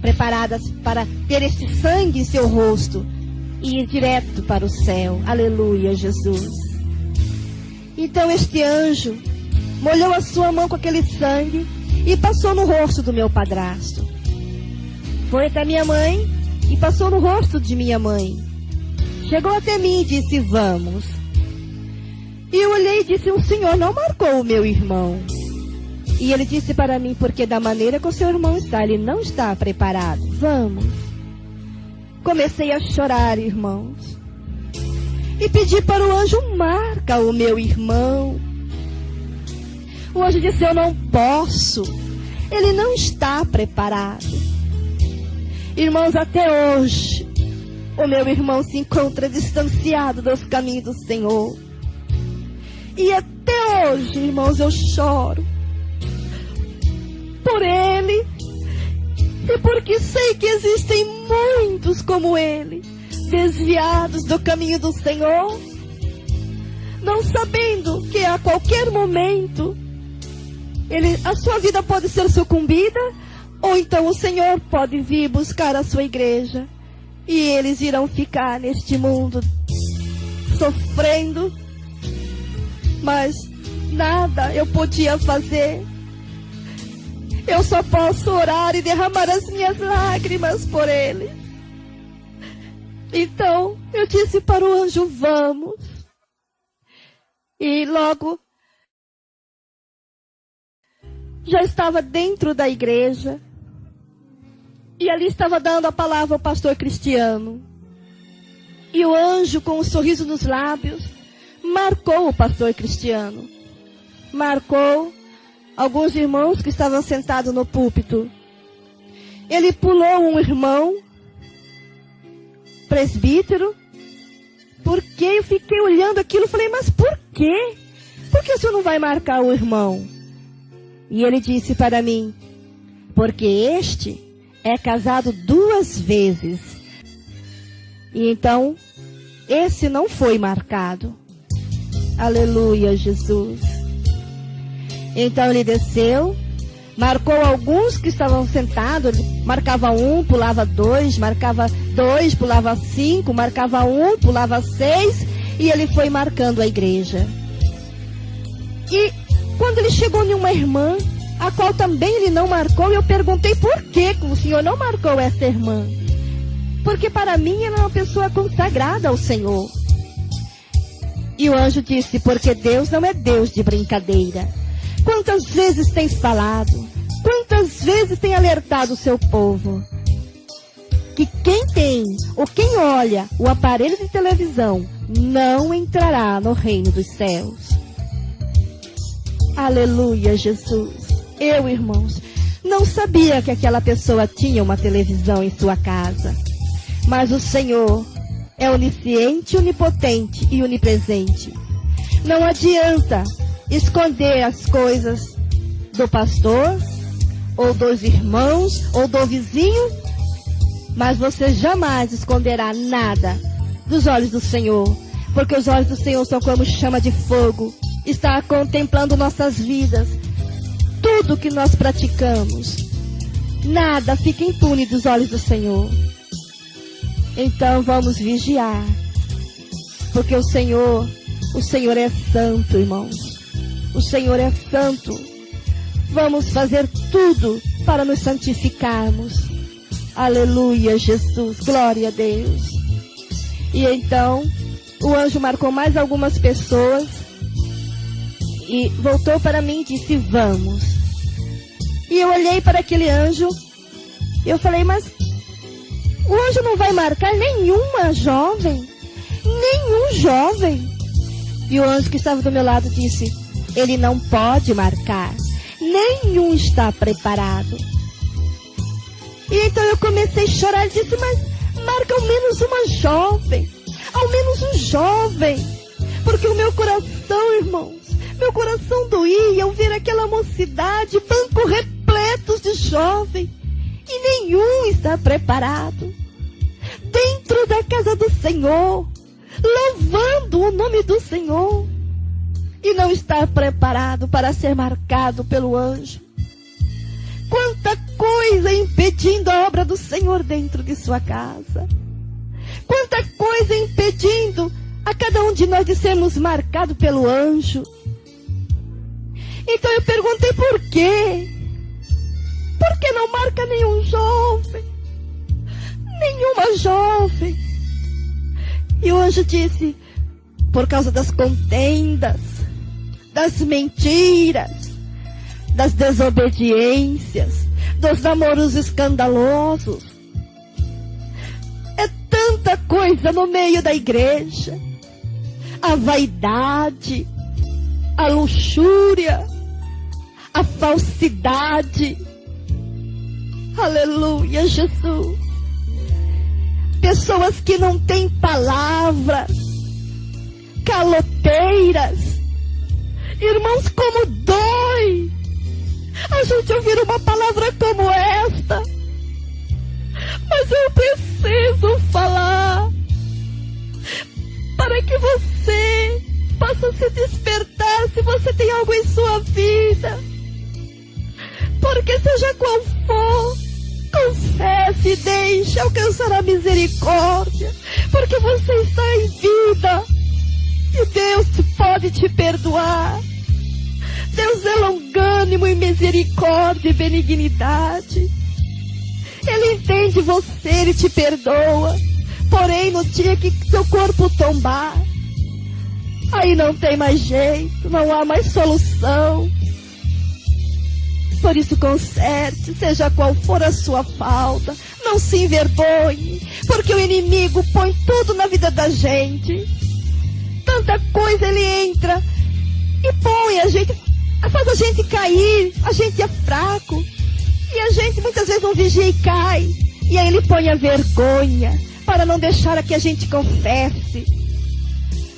S2: preparadas para ter esse sangue em seu rosto e ir direto para o céu. Aleluia, Jesus. Então este anjo molhou a sua mão com aquele sangue e passou no rosto do meu padrasto. Foi até minha mãe e passou no rosto de minha mãe. Chegou até mim e disse: vamos. E eu olhei e disse: o senhor não marcou o meu irmão. E ele disse para mim: porque da maneira que o seu irmão está, ele não está preparado. Vamos. Comecei a chorar, irmãos, e pedi para o anjo: marca o meu irmão. O anjo disse: eu não posso, ele não está preparado. Irmãos, até hoje o meu irmão se encontra distanciado dos caminhos do Senhor. E até hoje, irmãos, eu choro por ele, e porque sei que existem muitos como ele, desviados do caminho do Senhor, não sabendo que a qualquer momento a sua vida pode ser sucumbida, ou então o Senhor pode vir buscar a sua igreja, e eles irão ficar neste mundo sofrendo. Mas nada eu podia fazer. Eu só posso orar e derramar as minhas lágrimas por ele. Então eu disse para o anjo: vamos. E logo já estava dentro da igreja. E ali estava dando a palavra ao pastor Cristiano. E o anjo, com um sorriso nos lábios, marcou o pastor Cristiano. Marcou alguns irmãos que estavam sentados no púlpito. Ele pulou um irmão, presbítero, porque eu fiquei olhando aquilo e falei, mas por quê? Por que o senhor não vai marcar o irmão? E ele disse para mim, porque este é casado 2 vezes. E então, esse não foi marcado. Aleluia, Jesus. Então ele desceu, marcou alguns que estavam sentados, ele marcava 1, pulava 2, marcava 2, pulava 5, marcava 1, pulava 6, e ele foi marcando a igreja. E quando ele chegou em uma irmã, a qual também ele não marcou, eu perguntei por que o senhor não marcou essa irmã. Porque para mim ela é uma pessoa consagrada ao Senhor. E o anjo disse, porque Deus não é Deus de brincadeira. Quantas vezes tens falado? Quantas vezes tem alertado o seu povo? Que quem tem ou quem olha o aparelho de televisão não entrará no reino dos céus. Aleluia, Jesus. Eu, irmãos, não sabia que aquela pessoa tinha uma televisão em sua casa. Mas o Senhor é onisciente, onipotente e onipresente. Não adianta esconder as coisas do pastor, ou dos irmãos, ou do vizinho, mas você jamais esconderá nada dos olhos do Senhor, porque os olhos do Senhor são como chama de fogo, está contemplando nossas vidas, tudo que nós praticamos, nada fica impune dos olhos do Senhor. Então vamos vigiar, porque o Senhor é santo, irmãos. O Senhor é santo. Vamos fazer tudo para nos santificarmos. Aleluia, Jesus, glória a Deus. E então, o anjo marcou mais algumas pessoas e voltou para mim e disse, vamos. E eu olhei para aquele anjo e eu falei, mas o anjo não vai marcar nenhuma jovem? Nenhum jovem. E o anjo que estava do meu lado disse, ele não pode marcar. Nenhum está preparado. E então eu comecei a chorar e disse, mas marca ao menos uma jovem. Ao menos um jovem. Porque o meu coração, irmãos, meu coração doía ao ver aquela mocidade, banco repletos de jovens. E nenhum está preparado. Dentro da casa do Senhor, louvando o nome do Senhor. E não está preparado para ser marcado pelo anjo. Quanta coisa impedindo a obra do Senhor dentro de sua casa. Quanta coisa impedindo a cada um de nós de sermos marcados pelo anjo. Então eu perguntei por quê? Por que não marca nenhum jovem? Nenhuma jovem. E o anjo disse, por causa das contendas, das mentiras, das desobediências, dos namoros escandalosos. É tanta coisa no meio da igreja. A vaidade, a luxúria, a falsidade. Aleluia, Jesus. Pessoas que não têm palavra, caloteiras. Irmãos, como dói a gente ouvir uma palavra como esta. Mas eu preciso falar para que você possa se despertar se você tem algo em sua vida. Porque seja qual for, confesse e deixe alcançar a misericórdia. Porque você está em vida. E Deus pode te perdoar. Deus é longânimo em misericórdia e benignidade. Ele entende você, Ele te perdoa. Porém, no dia que seu corpo tombar, aí não tem mais jeito, não há mais solução. Por isso conserte, seja qual for a sua falta. Não se envergonhe, porque o inimigo põe tudo na vida da gente. Tanta coisa ele entra e põe a gente, faz a gente cair, a gente é fraco. E a gente muitas vezes não vigia e cai. E aí ele põe a vergonha para não deixar que a gente confesse.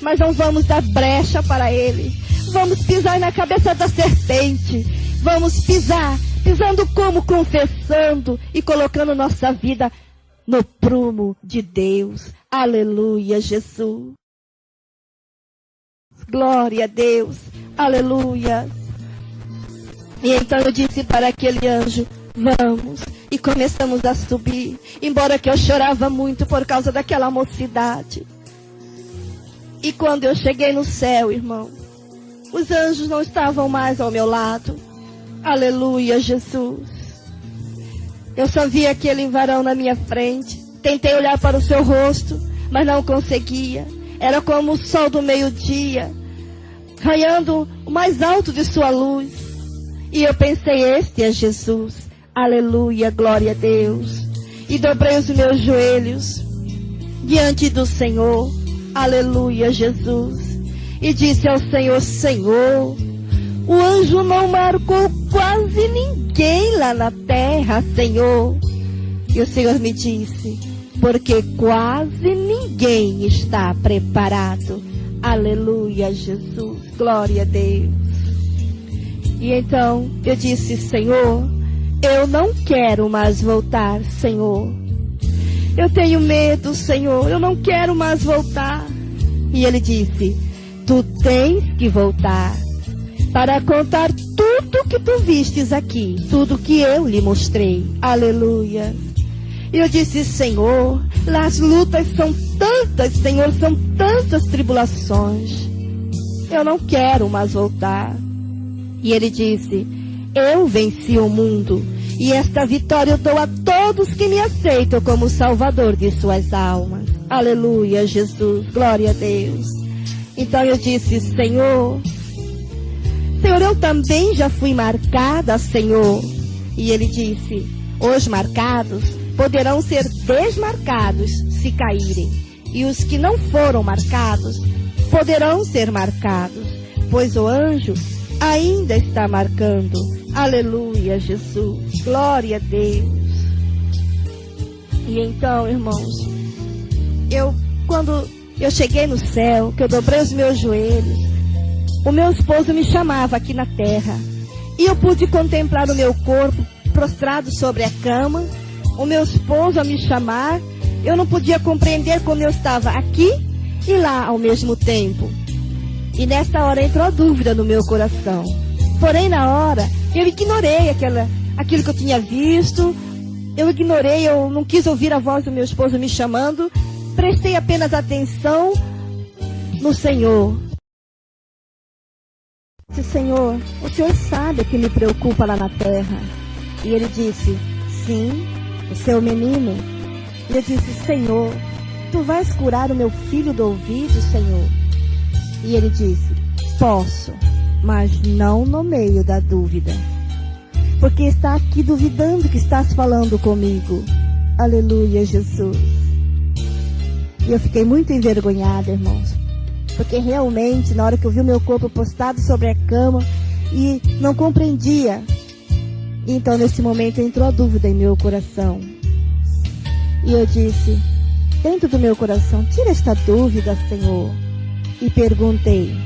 S2: Mas não vamos dar brecha para ele. Vamos pisar na cabeça da serpente. Vamos pisando como? Confessando e colocando nossa vida no prumo de Deus. Aleluia, Jesus. Glória a Deus. Aleluia. E então eu disse para aquele anjo, vamos. E começamos a subir. Embora que eu chorava muito por causa daquela mocidade. E quando eu cheguei no céu, irmão, os anjos não estavam mais ao meu lado. Aleluia, Jesus. Eu só vi aquele varão na minha frente. Tentei olhar para o seu rosto, mas não conseguia. Era como o sol do meio-dia, raiando o mais alto de sua luz. E eu pensei, este é Jesus. Aleluia, glória a Deus. E dobrei os meus joelhos diante do Senhor. Aleluia, Jesus. E disse ao Senhor, Senhor, o anjo não marcou quase ninguém lá na terra, Senhor. E o Senhor me disse, porque quase ninguém está preparado. Aleluia, Jesus. Glória a Deus. E então eu disse, Senhor, eu não quero mais voltar, Senhor. Eu tenho medo, Senhor, eu não quero mais voltar. E ele disse, tu tens que voltar para contar tudo que tu vistes aqui, tudo que eu lhe mostrei. Aleluia. E eu disse, Senhor, as lutas são tantas, Senhor, são tantas tribulações. Eu não quero mais voltar. E ele disse, eu venci o mundo, e esta vitória eu dou a todos que me aceitam como Salvador de suas almas. Aleluia, Jesus, glória a Deus. Então eu disse, Senhor, eu também já fui marcada, Senhor. E ele disse, os marcados poderão ser desmarcados se caírem, e os que não foram marcados poderão ser marcados, pois o anjo ainda está marcando. Aleluia, Jesus, glória a Deus. E então, irmãos, quando eu cheguei no céu, que eu dobrei os meus joelhos, o meu esposo me chamava aqui na terra, e eu pude contemplar o meu corpo prostrado sobre a cama, o meu esposo a me chamar. Eu não podia compreender como eu estava aqui e lá ao mesmo tempo. E nessa hora entrou a dúvida no meu coração. Porém, na hora, eu ignorei aquilo que eu tinha visto. Eu ignorei, eu não quis ouvir a voz do meu esposo me chamando. Prestei apenas atenção no Senhor. Disse, Senhor, o Senhor sabe o que me preocupa lá na terra. E ele disse, sim, o seu menino. E eu disse, Senhor, tu vais curar o meu filho do ouvido, Senhor? E ele disse, posso, mas não no meio da dúvida, porque está aqui duvidando que estás falando comigo. Aleluia, Jesus. E eu fiquei muito envergonhada, irmãos, porque realmente, na hora que eu vi o meu corpo postado sobre a cama, e não compreendia, então nesse momento entrou a dúvida em meu coração. E eu disse, dentro do meu coração, tira esta dúvida, Senhor. E perguntei,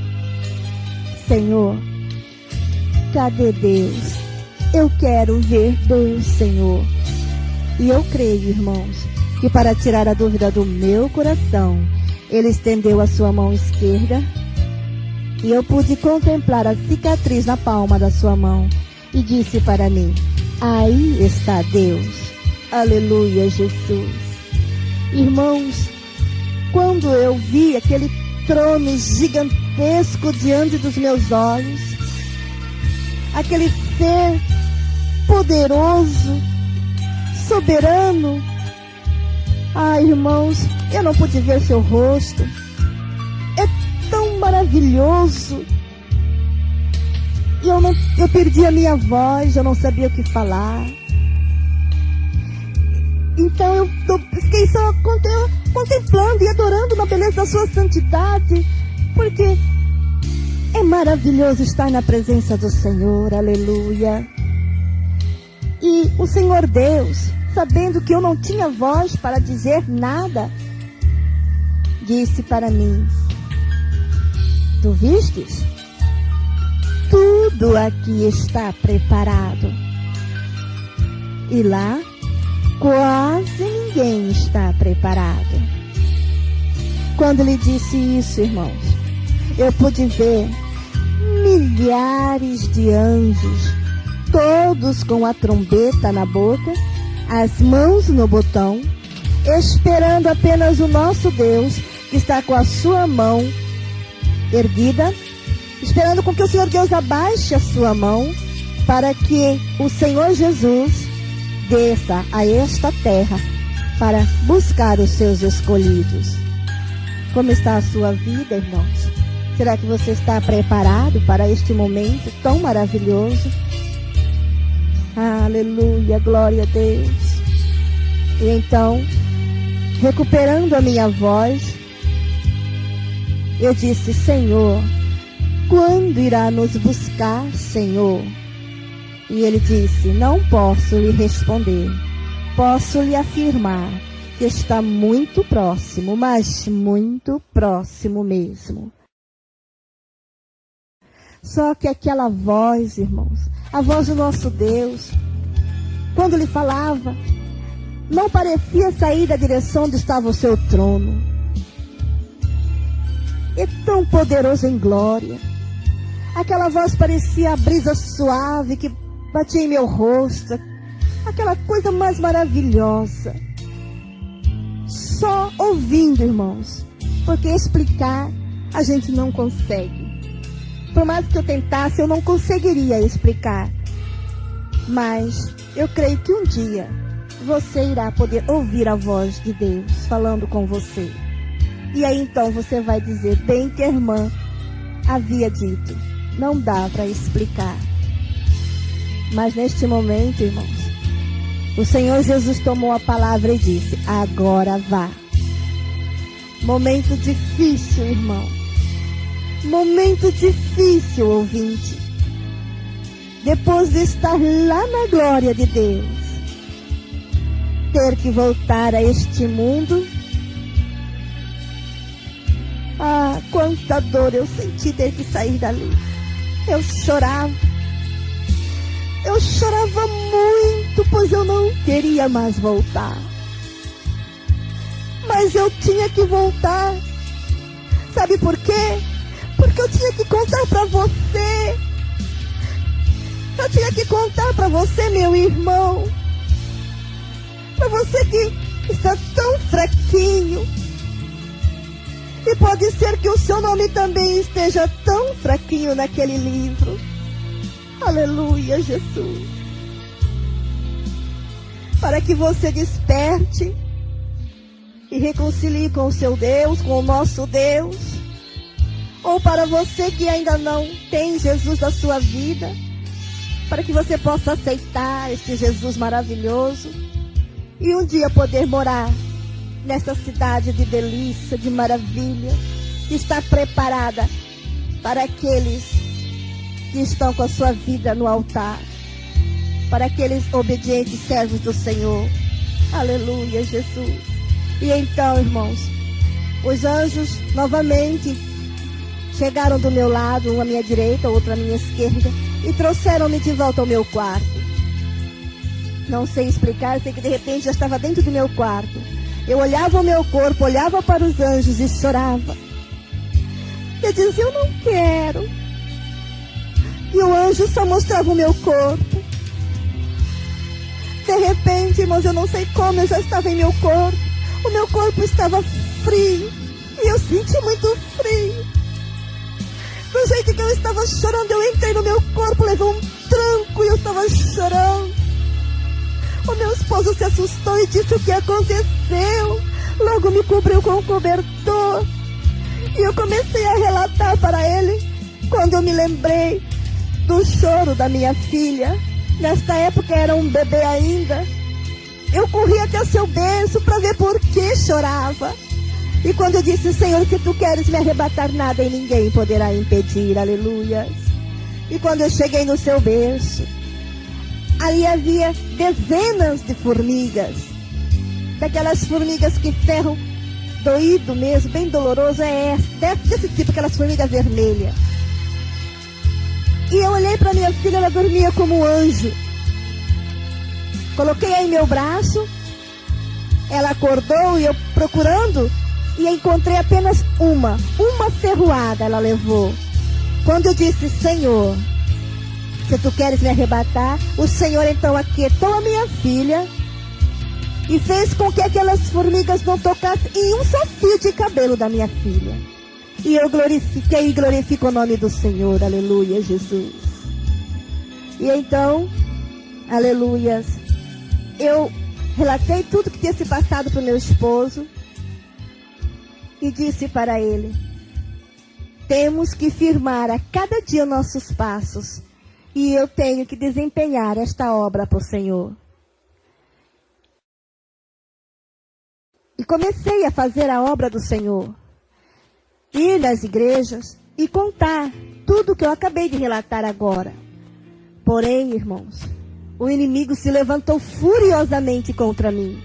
S2: Senhor, cadê Deus? Eu quero ver Deus, Senhor. E eu creio, irmãos, que para tirar a dúvida do meu coração, Ele estendeu a sua mão esquerda e eu pude contemplar a cicatriz na palma da sua mão e disse para mim, aí está Deus. Aleluia, Jesus. Irmãos, quando eu vi aquele trono gigantesco diante dos meus olhos, aquele ser poderoso, soberano, irmãos, eu não pude ver seu rosto. É tão maravilhoso. E eu perdi a minha voz, eu não sabia o que falar. Então eu fiquei só contemplando e adorando na beleza da sua santidade, porque é maravilhoso estar na presença do Senhor, aleluia. E o Senhor Deus, sabendo que eu não tinha voz para dizer nada, disse para mim: tu vistes? Tudo aqui está preparado. E lá, quase ninguém está preparado. Quando lhe disse isso, irmãos, eu pude ver milhares de anjos, todos com a trombeta na boca, as mãos no botão, esperando apenas o nosso Deus, que está com a sua mão erguida, esperando com que o Senhor Deus abaixe a sua mão, para que o Senhor Jesus desça a esta terra para buscar os seus escolhidos. Como está a sua vida, irmãos? Será que você está preparado para este momento tão maravilhoso? Aleluia, glória a Deus. E então, recuperando a minha voz, eu disse: Senhor, quando irá nos buscar, Senhor? E ele disse: não posso lhe responder. Posso lhe afirmar que está muito próximo, mas muito próximo mesmo. Só que aquela voz, irmãos, a voz do nosso Deus, quando ele falava, não parecia sair da direção onde estava o seu trono. É tão poderoso em glória. Aquela voz parecia a brisa suave que batia em meu rosto. Aquela coisa mais maravilhosa. Só ouvindo, irmãos. Porque explicar a gente não consegue. Por mais que eu tentasse, eu não conseguiria explicar. Mas eu creio que um dia você irá poder ouvir a voz de Deus falando com você. E aí então você vai dizer: bem que a irmã havia dito, não dá para explicar. Mas neste momento, irmãos, o Senhor Jesus tomou a palavra e disse: agora vá. Momento difícil, irmão. Momento difícil, ouvinte. Depois de estar lá na glória de Deus, ter que voltar a este mundo. Ah, quanta dor eu senti ter que sair dali. Eu chorava. Eu chorava muito, pois eu não queria mais voltar. Mas eu tinha que voltar. Sabe por quê? Porque eu tinha que contar para você. Eu tinha que contar para você, meu irmão. Para você que está tão fraquinho. E pode ser que o seu nome também esteja tão fraquinho naquele livro. Aleluia, Jesus. Para que você desperte e reconcilie com o seu Deus, com o nosso Deus. Ou para você que ainda não tem Jesus na sua vida, para que você possa aceitar este Jesus maravilhoso e um dia poder morar nesta cidade de delícia, de maravilha, que está preparada para aqueles que estão com a sua vida no altar, para aqueles obedientes servos do Senhor. Aleluia, Jesus. E então, irmãos, os anjos novamente chegaram do meu lado, um à minha direita, outro à minha esquerda, e trouxeram-me de volta ao meu quarto. Não sei explicar, sei que de repente já estava dentro do meu quarto. Eu olhava o meu corpo, olhava para os anjos e chorava. Eu dizia: eu não quero. E o anjo só mostrava o meu corpo. De repente, irmãos, eu não sei como, eu já estava em meu corpo. O meu corpo estava frio. E eu senti muito frio. Do jeito que eu estava chorando, eu entrei no meu corpo, levou um tranco e eu estava chorando. O meu esposo se assustou e disse o que aconteceu. Logo me cobriu com um cobertor. E eu comecei a relatar para ele quando eu me lembrei do choro da minha filha, nesta época era um bebê ainda, eu corri até o seu berço para ver por que chorava. E quando eu disse, Senhor, se tu queres me arrebatar, nada e ninguém poderá impedir, aleluia. E quando eu cheguei no seu berço, ali havia dezenas de formigas, daquelas formigas que ferram doído mesmo, bem doloroso, desse tipo, aquelas formigas vermelhas. E eu olhei para minha filha, ela dormia como um anjo. Coloquei em meu braço, ela acordou e eu procurando, e encontrei apenas uma ferroada ela levou. Quando eu disse, Senhor, se tu queres me arrebatar, o Senhor então aquietou a minha filha e fez com que aquelas formigas não tocassem em um só fio de cabelo da minha filha. E eu glorifiquei e glorifico o nome do Senhor, aleluia, Jesus. E então, aleluias, eu relatei tudo que tinha se passado para o meu esposo e disse para ele, temos que firmar a cada dia nossos passos e eu tenho que desempenhar esta obra para o Senhor. E comecei a fazer a obra do Senhor, ir nas igrejas e contar tudo que eu acabei de relatar agora. Porém, irmãos, o inimigo se levantou furiosamente contra mim.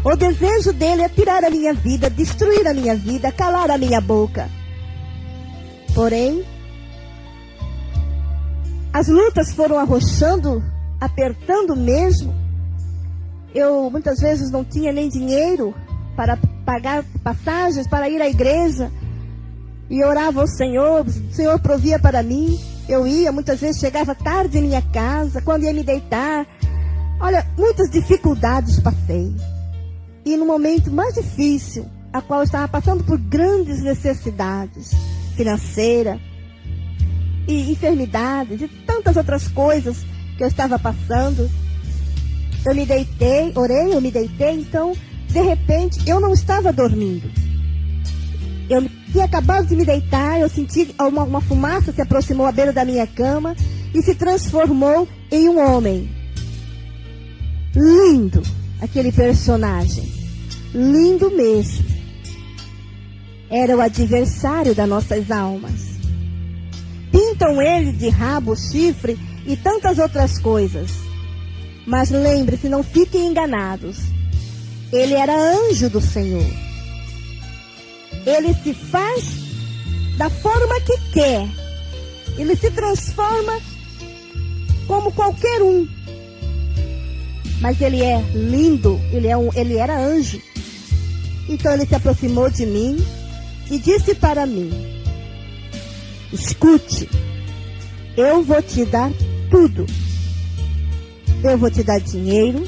S2: O desejo dele é tirar a minha vida, destruir a minha vida, calar a minha boca. Porém, as lutas foram arrochando, apertando mesmo. Eu muitas vezes não tinha nem dinheiro para pagar passagens, para ir à igreja. E orava ao Senhor, o Senhor provia para mim. Eu ia, muitas vezes chegava tarde em minha casa, quando ia me deitar. Olha, muitas dificuldades passei. E no momento mais difícil, a qual eu estava passando por grandes necessidades financeiras e enfermidades e tantas outras coisas que eu estava passando. Eu me deitei, orei, eu me deitei, então, de repente, eu não estava dormindo. Eu tinha acabado de me deitar, eu senti uma fumaça se aproximou à beira da minha cama e se transformou em um homem. Lindo, aquele personagem. Lindo mesmo. Era o adversário das nossas almas. Pintam ele de rabo, chifre e tantas outras coisas. Mas lembre-se, não fiquem enganados. Ele era anjo do Senhor. Ele se faz da forma que quer. Ele se transforma como qualquer um. Mas ele é lindo, ele era anjo. Então ele se aproximou de mim e disse para mim, escute, eu vou te dar tudo. Eu vou te dar dinheiro,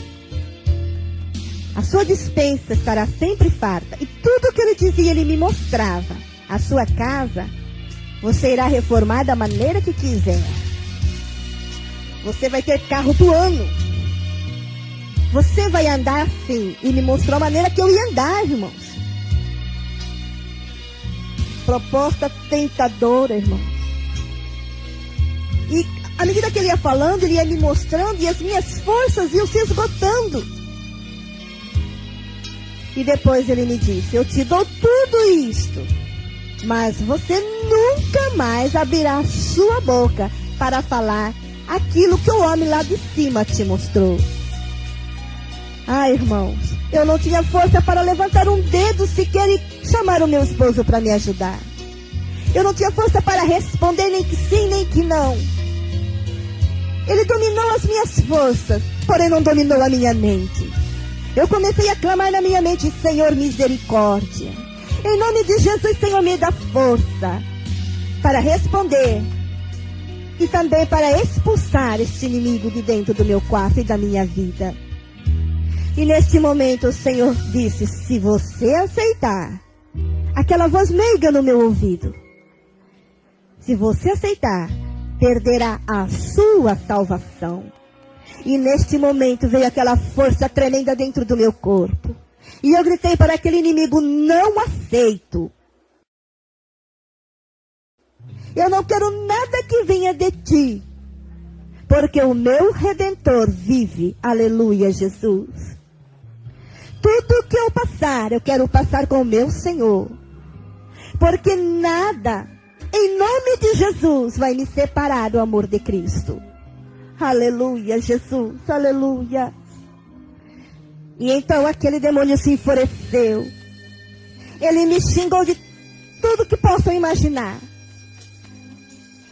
S2: a sua despensa estará sempre farta. E tudo que ele dizia, ele me mostrava. A sua casa, você irá reformar da maneira que quiser. Você vai ter carro do ano. Você vai andar assim. E me mostrou a maneira que eu ia andar, irmãos. Proposta tentadora, irmãos. E à medida que ele ia falando, ele ia me mostrando e as minhas forças iam se esgotando. E depois ele me disse, eu te dou tudo isto, mas você nunca mais abrirá sua boca para falar aquilo que o homem lá de cima te mostrou. Ah, irmãos, eu não tinha força para levantar um dedo sequer e chamar o meu esposo para me ajudar. Eu não tinha força para responder nem que sim, nem que não. Ele dominou as minhas forças, porém não dominou a minha mente. Eu comecei a clamar na minha mente, Senhor, misericórdia. Em nome de Jesus, Senhor, me dá força para responder e também para expulsar este inimigo de dentro do meu quarto e da minha vida. E neste momento o Senhor disse, se você aceitar, aquela voz meiga no meu ouvido, se você aceitar, perderá a sua salvação. E neste momento veio aquela força tremenda dentro do meu corpo. E eu gritei para aquele inimigo, não aceito. Eu não quero nada que venha de ti, porque o meu Redentor vive. Aleluia, Jesus. Tudo que eu passar, eu quero passar com o meu Senhor, porque nada, em nome de Jesus, vai me separar do amor de Cristo. Aleluia, Jesus, aleluia. E então aquele demônio se enfureceu. Ele me xingou de tudo que possam imaginar.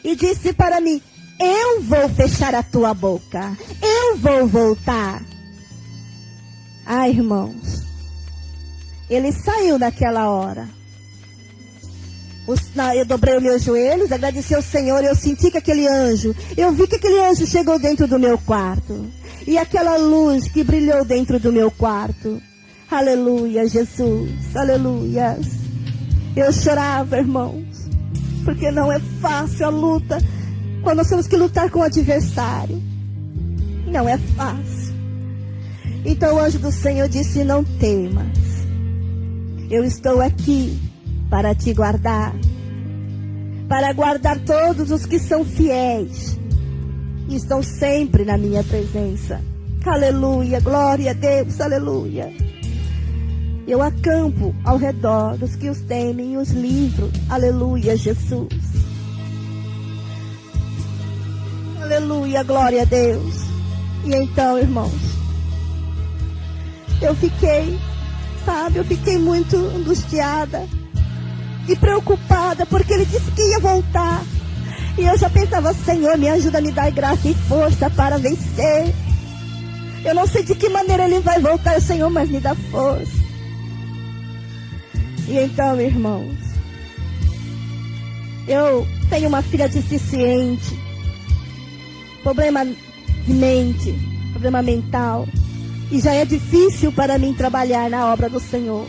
S2: E disse para mim: eu vou fechar a tua boca. Eu vou voltar. Ai, irmãos. Ele saiu naquela hora. Eu dobrei os meus joelhos, agradeci ao Senhor. Eu senti que aquele anjo, eu vi que aquele anjo chegou dentro do meu quarto. E aquela luz que brilhou dentro do meu quarto. Aleluia, Jesus. Aleluia. Eu chorava, irmãos, porque não é fácil a luta, quando nós temos que lutar com o adversário. Não é fácil. Então o anjo do Senhor disse: não temas. Eu estou aqui para te guardar, para guardar todos os que são fiéis e estão sempre na minha presença. Aleluia, glória a Deus, aleluia. Eu acampo ao redor dos que os temem e os livro. Aleluia, Jesus. Aleluia, glória a Deus. E então, irmãos, eu fiquei muito angustiada e preocupada, porque ele disse que ia voltar. E eu já pensava: Senhor, me ajuda a me dar graça e força para vencer. Eu não sei de que maneira ele vai voltar, Senhor, mas me dá força. E então, irmãos, eu tenho uma filha deficiente, problema de mente, problema mental, e já é difícil para mim trabalhar na obra do Senhor.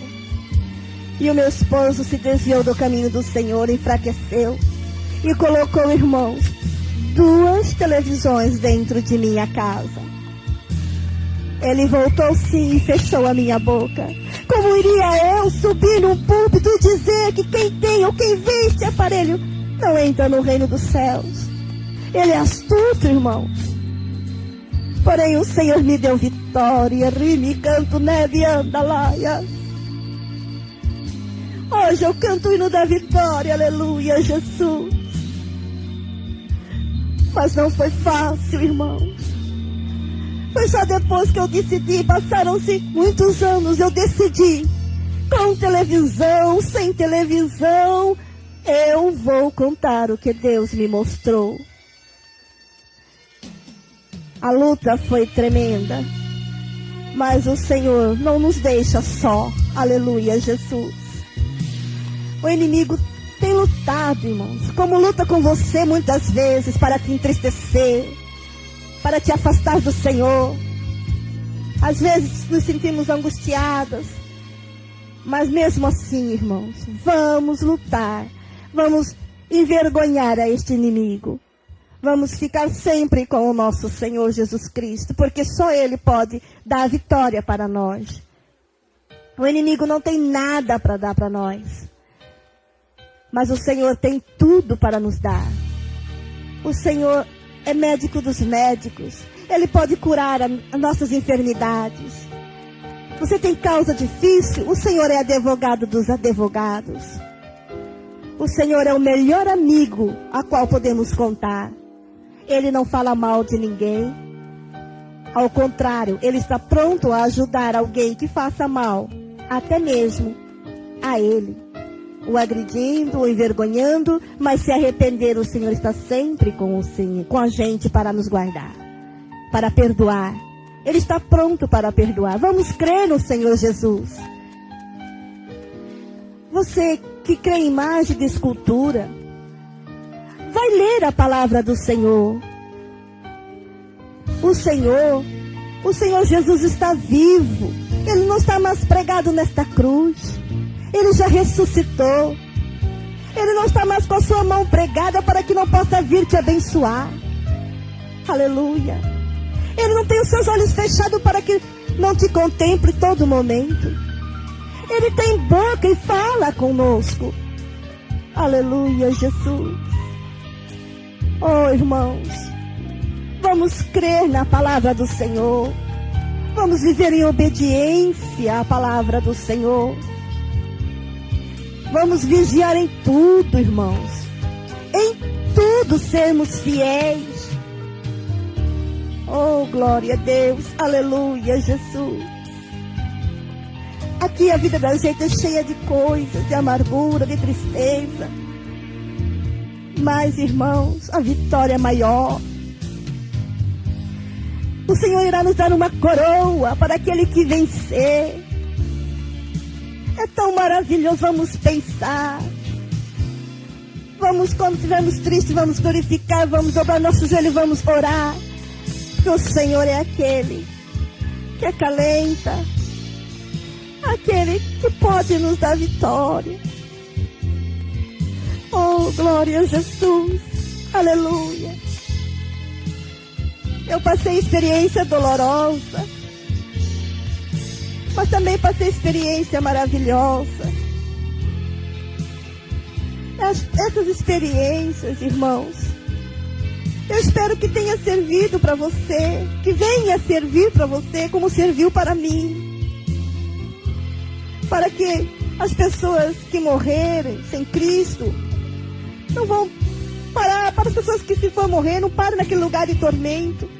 S2: E o meu esposo se desviou do caminho do Senhor, enfraqueceu e colocou, irmãos, 2 televisões dentro de minha casa. Ele voltou sim e fechou a minha boca. Como iria eu subir num púlpito e dizer que quem tem ou quem vê este aparelho não entra no reino dos céus? Ele é astuto, irmãos. Porém o Senhor me deu vitória. Rime, canto, neve, andalaia. Hoje eu canto o hino da vitória. Aleluia, Jesus. Mas não foi fácil, irmãos. Foi só depois que eu decidi, passaram-se muitos anos, eu decidi, com televisão, sem televisão, eu vou contar o que Deus me mostrou. A luta foi tremenda, mas o Senhor não nos deixa só. Aleluia, Jesus. O inimigo tem lutado, irmãos, como luta com você muitas vezes, para te entristecer, para te afastar do Senhor. Às vezes nos sentimos angustiadas, mas mesmo assim, irmãos, vamos lutar, vamos envergonhar a este inimigo, vamos ficar sempre com o nosso Senhor Jesus Cristo, porque só Ele pode dar a vitória para nós. O inimigo não tem nada para dar para nós, mas o Senhor tem tudo para nos dar. O Senhor é médico dos médicos. Ele pode curar as nossas enfermidades. Você tem causa difícil? O Senhor é advogado dos advogados. O Senhor é o melhor amigo a qual podemos contar. Ele não fala mal de ninguém. Ao contrário, Ele está pronto a ajudar alguém que faça mal, até mesmo a Ele, o agredindo, o envergonhando, mas se arrepender, o Senhor está sempre com a gente para nos guardar, para perdoar. Ele está pronto para perdoar. Vamos crer no Senhor Jesus. Você que crê em imagem de escultura, vai ler a palavra do Senhor. O Senhor Jesus está vivo. Ele não está mais pregado nesta cruz. Ele já ressuscitou. Ele não está mais com a sua mão pregada para que não possa vir te abençoar. Aleluia. Ele não tem os seus olhos fechados para que não te contemple todo momento. Ele tem boca e fala conosco. Aleluia, Jesus. Oh, irmãos, vamos crer na palavra do Senhor. Vamos viver em obediência à palavra do Senhor. Vamos vigiar em tudo, irmãos. Em tudo sermos fiéis. Oh, glória a Deus. Aleluia, Jesus. Aqui a vida da gente é cheia de coisas, de amargura, de tristeza. Mas, irmãos, a vitória é maior. O Senhor irá nos dar uma coroa para aquele que vencer. É tão maravilhoso, vamos pensar. Vamos, quando estivermos tristes, vamos glorificar, vamos dobrar nosso joelho, vamos orar. Porque o Senhor é aquele que acalenta, aquele que pode nos dar vitória. Oh, glória a Jesus. Aleluia. Eu passei experiência dolorosa, mas também passei experiência maravilhosa. Essas experiências, irmãos, eu espero que tenha servido para você, que venha servir para você como serviu para mim. Para que as pessoas que morrerem sem Cristo não vão parar, para as pessoas que se for morrer não parem naquele lugar de tormento.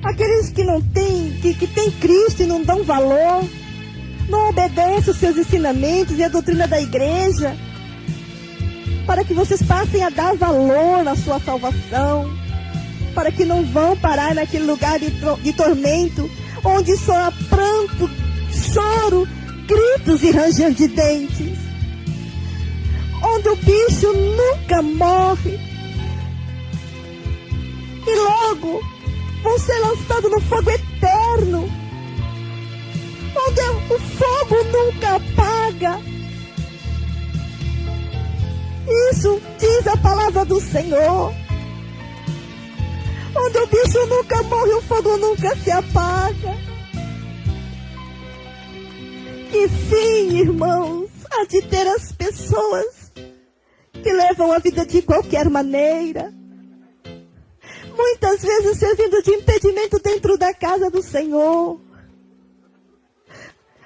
S2: Aqueles que não têm, que têm Cristo e não dão valor, não obedecem os seus ensinamentos e a doutrina da igreja, para que vocês passem a dar valor na sua salvação, para que não vão parar naquele lugar de tormento, onde só há pranto, choro, gritos e ranger de dentes, onde o bicho nunca morre, e logo vão ser lançados no fogo eterno, onde o fogo nunca apaga. Isso diz a palavra do Senhor. Onde o bicho nunca morre, o fogo nunca se apaga. Que fim, irmãos, há de ter as pessoas que levam a vida de qualquer maneira, muitas vezes servindo de impedimento dentro da casa do Senhor.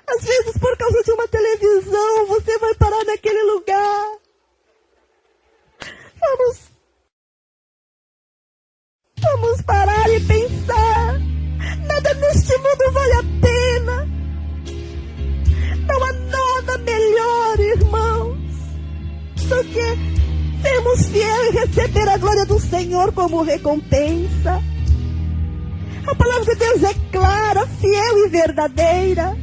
S2: Às vezes, por causa de uma televisão, você vai parar naquele lugar. Vamos parar e pensar. Nada neste mundo vale a pena. Não há nada melhor, irmãos, do que sermos fiéis e receber a glória do Senhor como recompensa. A palavra de Deus é clara, fiel e verdadeira.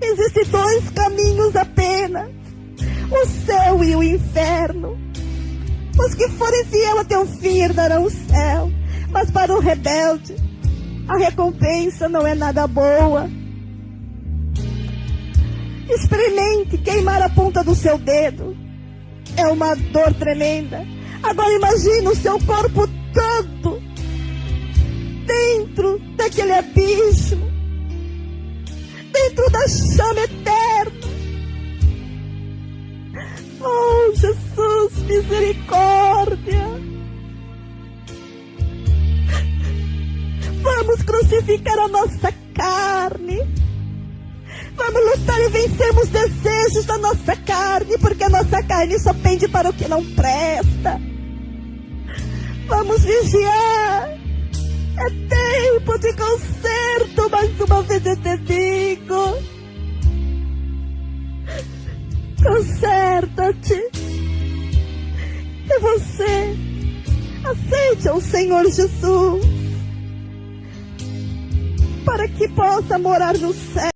S2: Existem dois caminhos apenas: o céu e o inferno. Os que forem fiel até o fim herdarão o céu, mas para o rebelde a recompensa não é nada boa. Experimente queimar a ponta do seu dedo. É uma dor tremenda. Agora imagine o seu corpo todo dentro daquele abismo, dentro da chama eterna. Oh, Jesus, misericórdia. Vamos crucificar a nossa carne. Vamos lutar e vencermos os desejos da nossa carne, porque a nossa carne só pende para o que não presta. Vamos vigiar. É tempo de conserto, mais uma vez eu te digo. Conserta-te. E você aceite ao Senhor Jesus, para que possa morar no céu.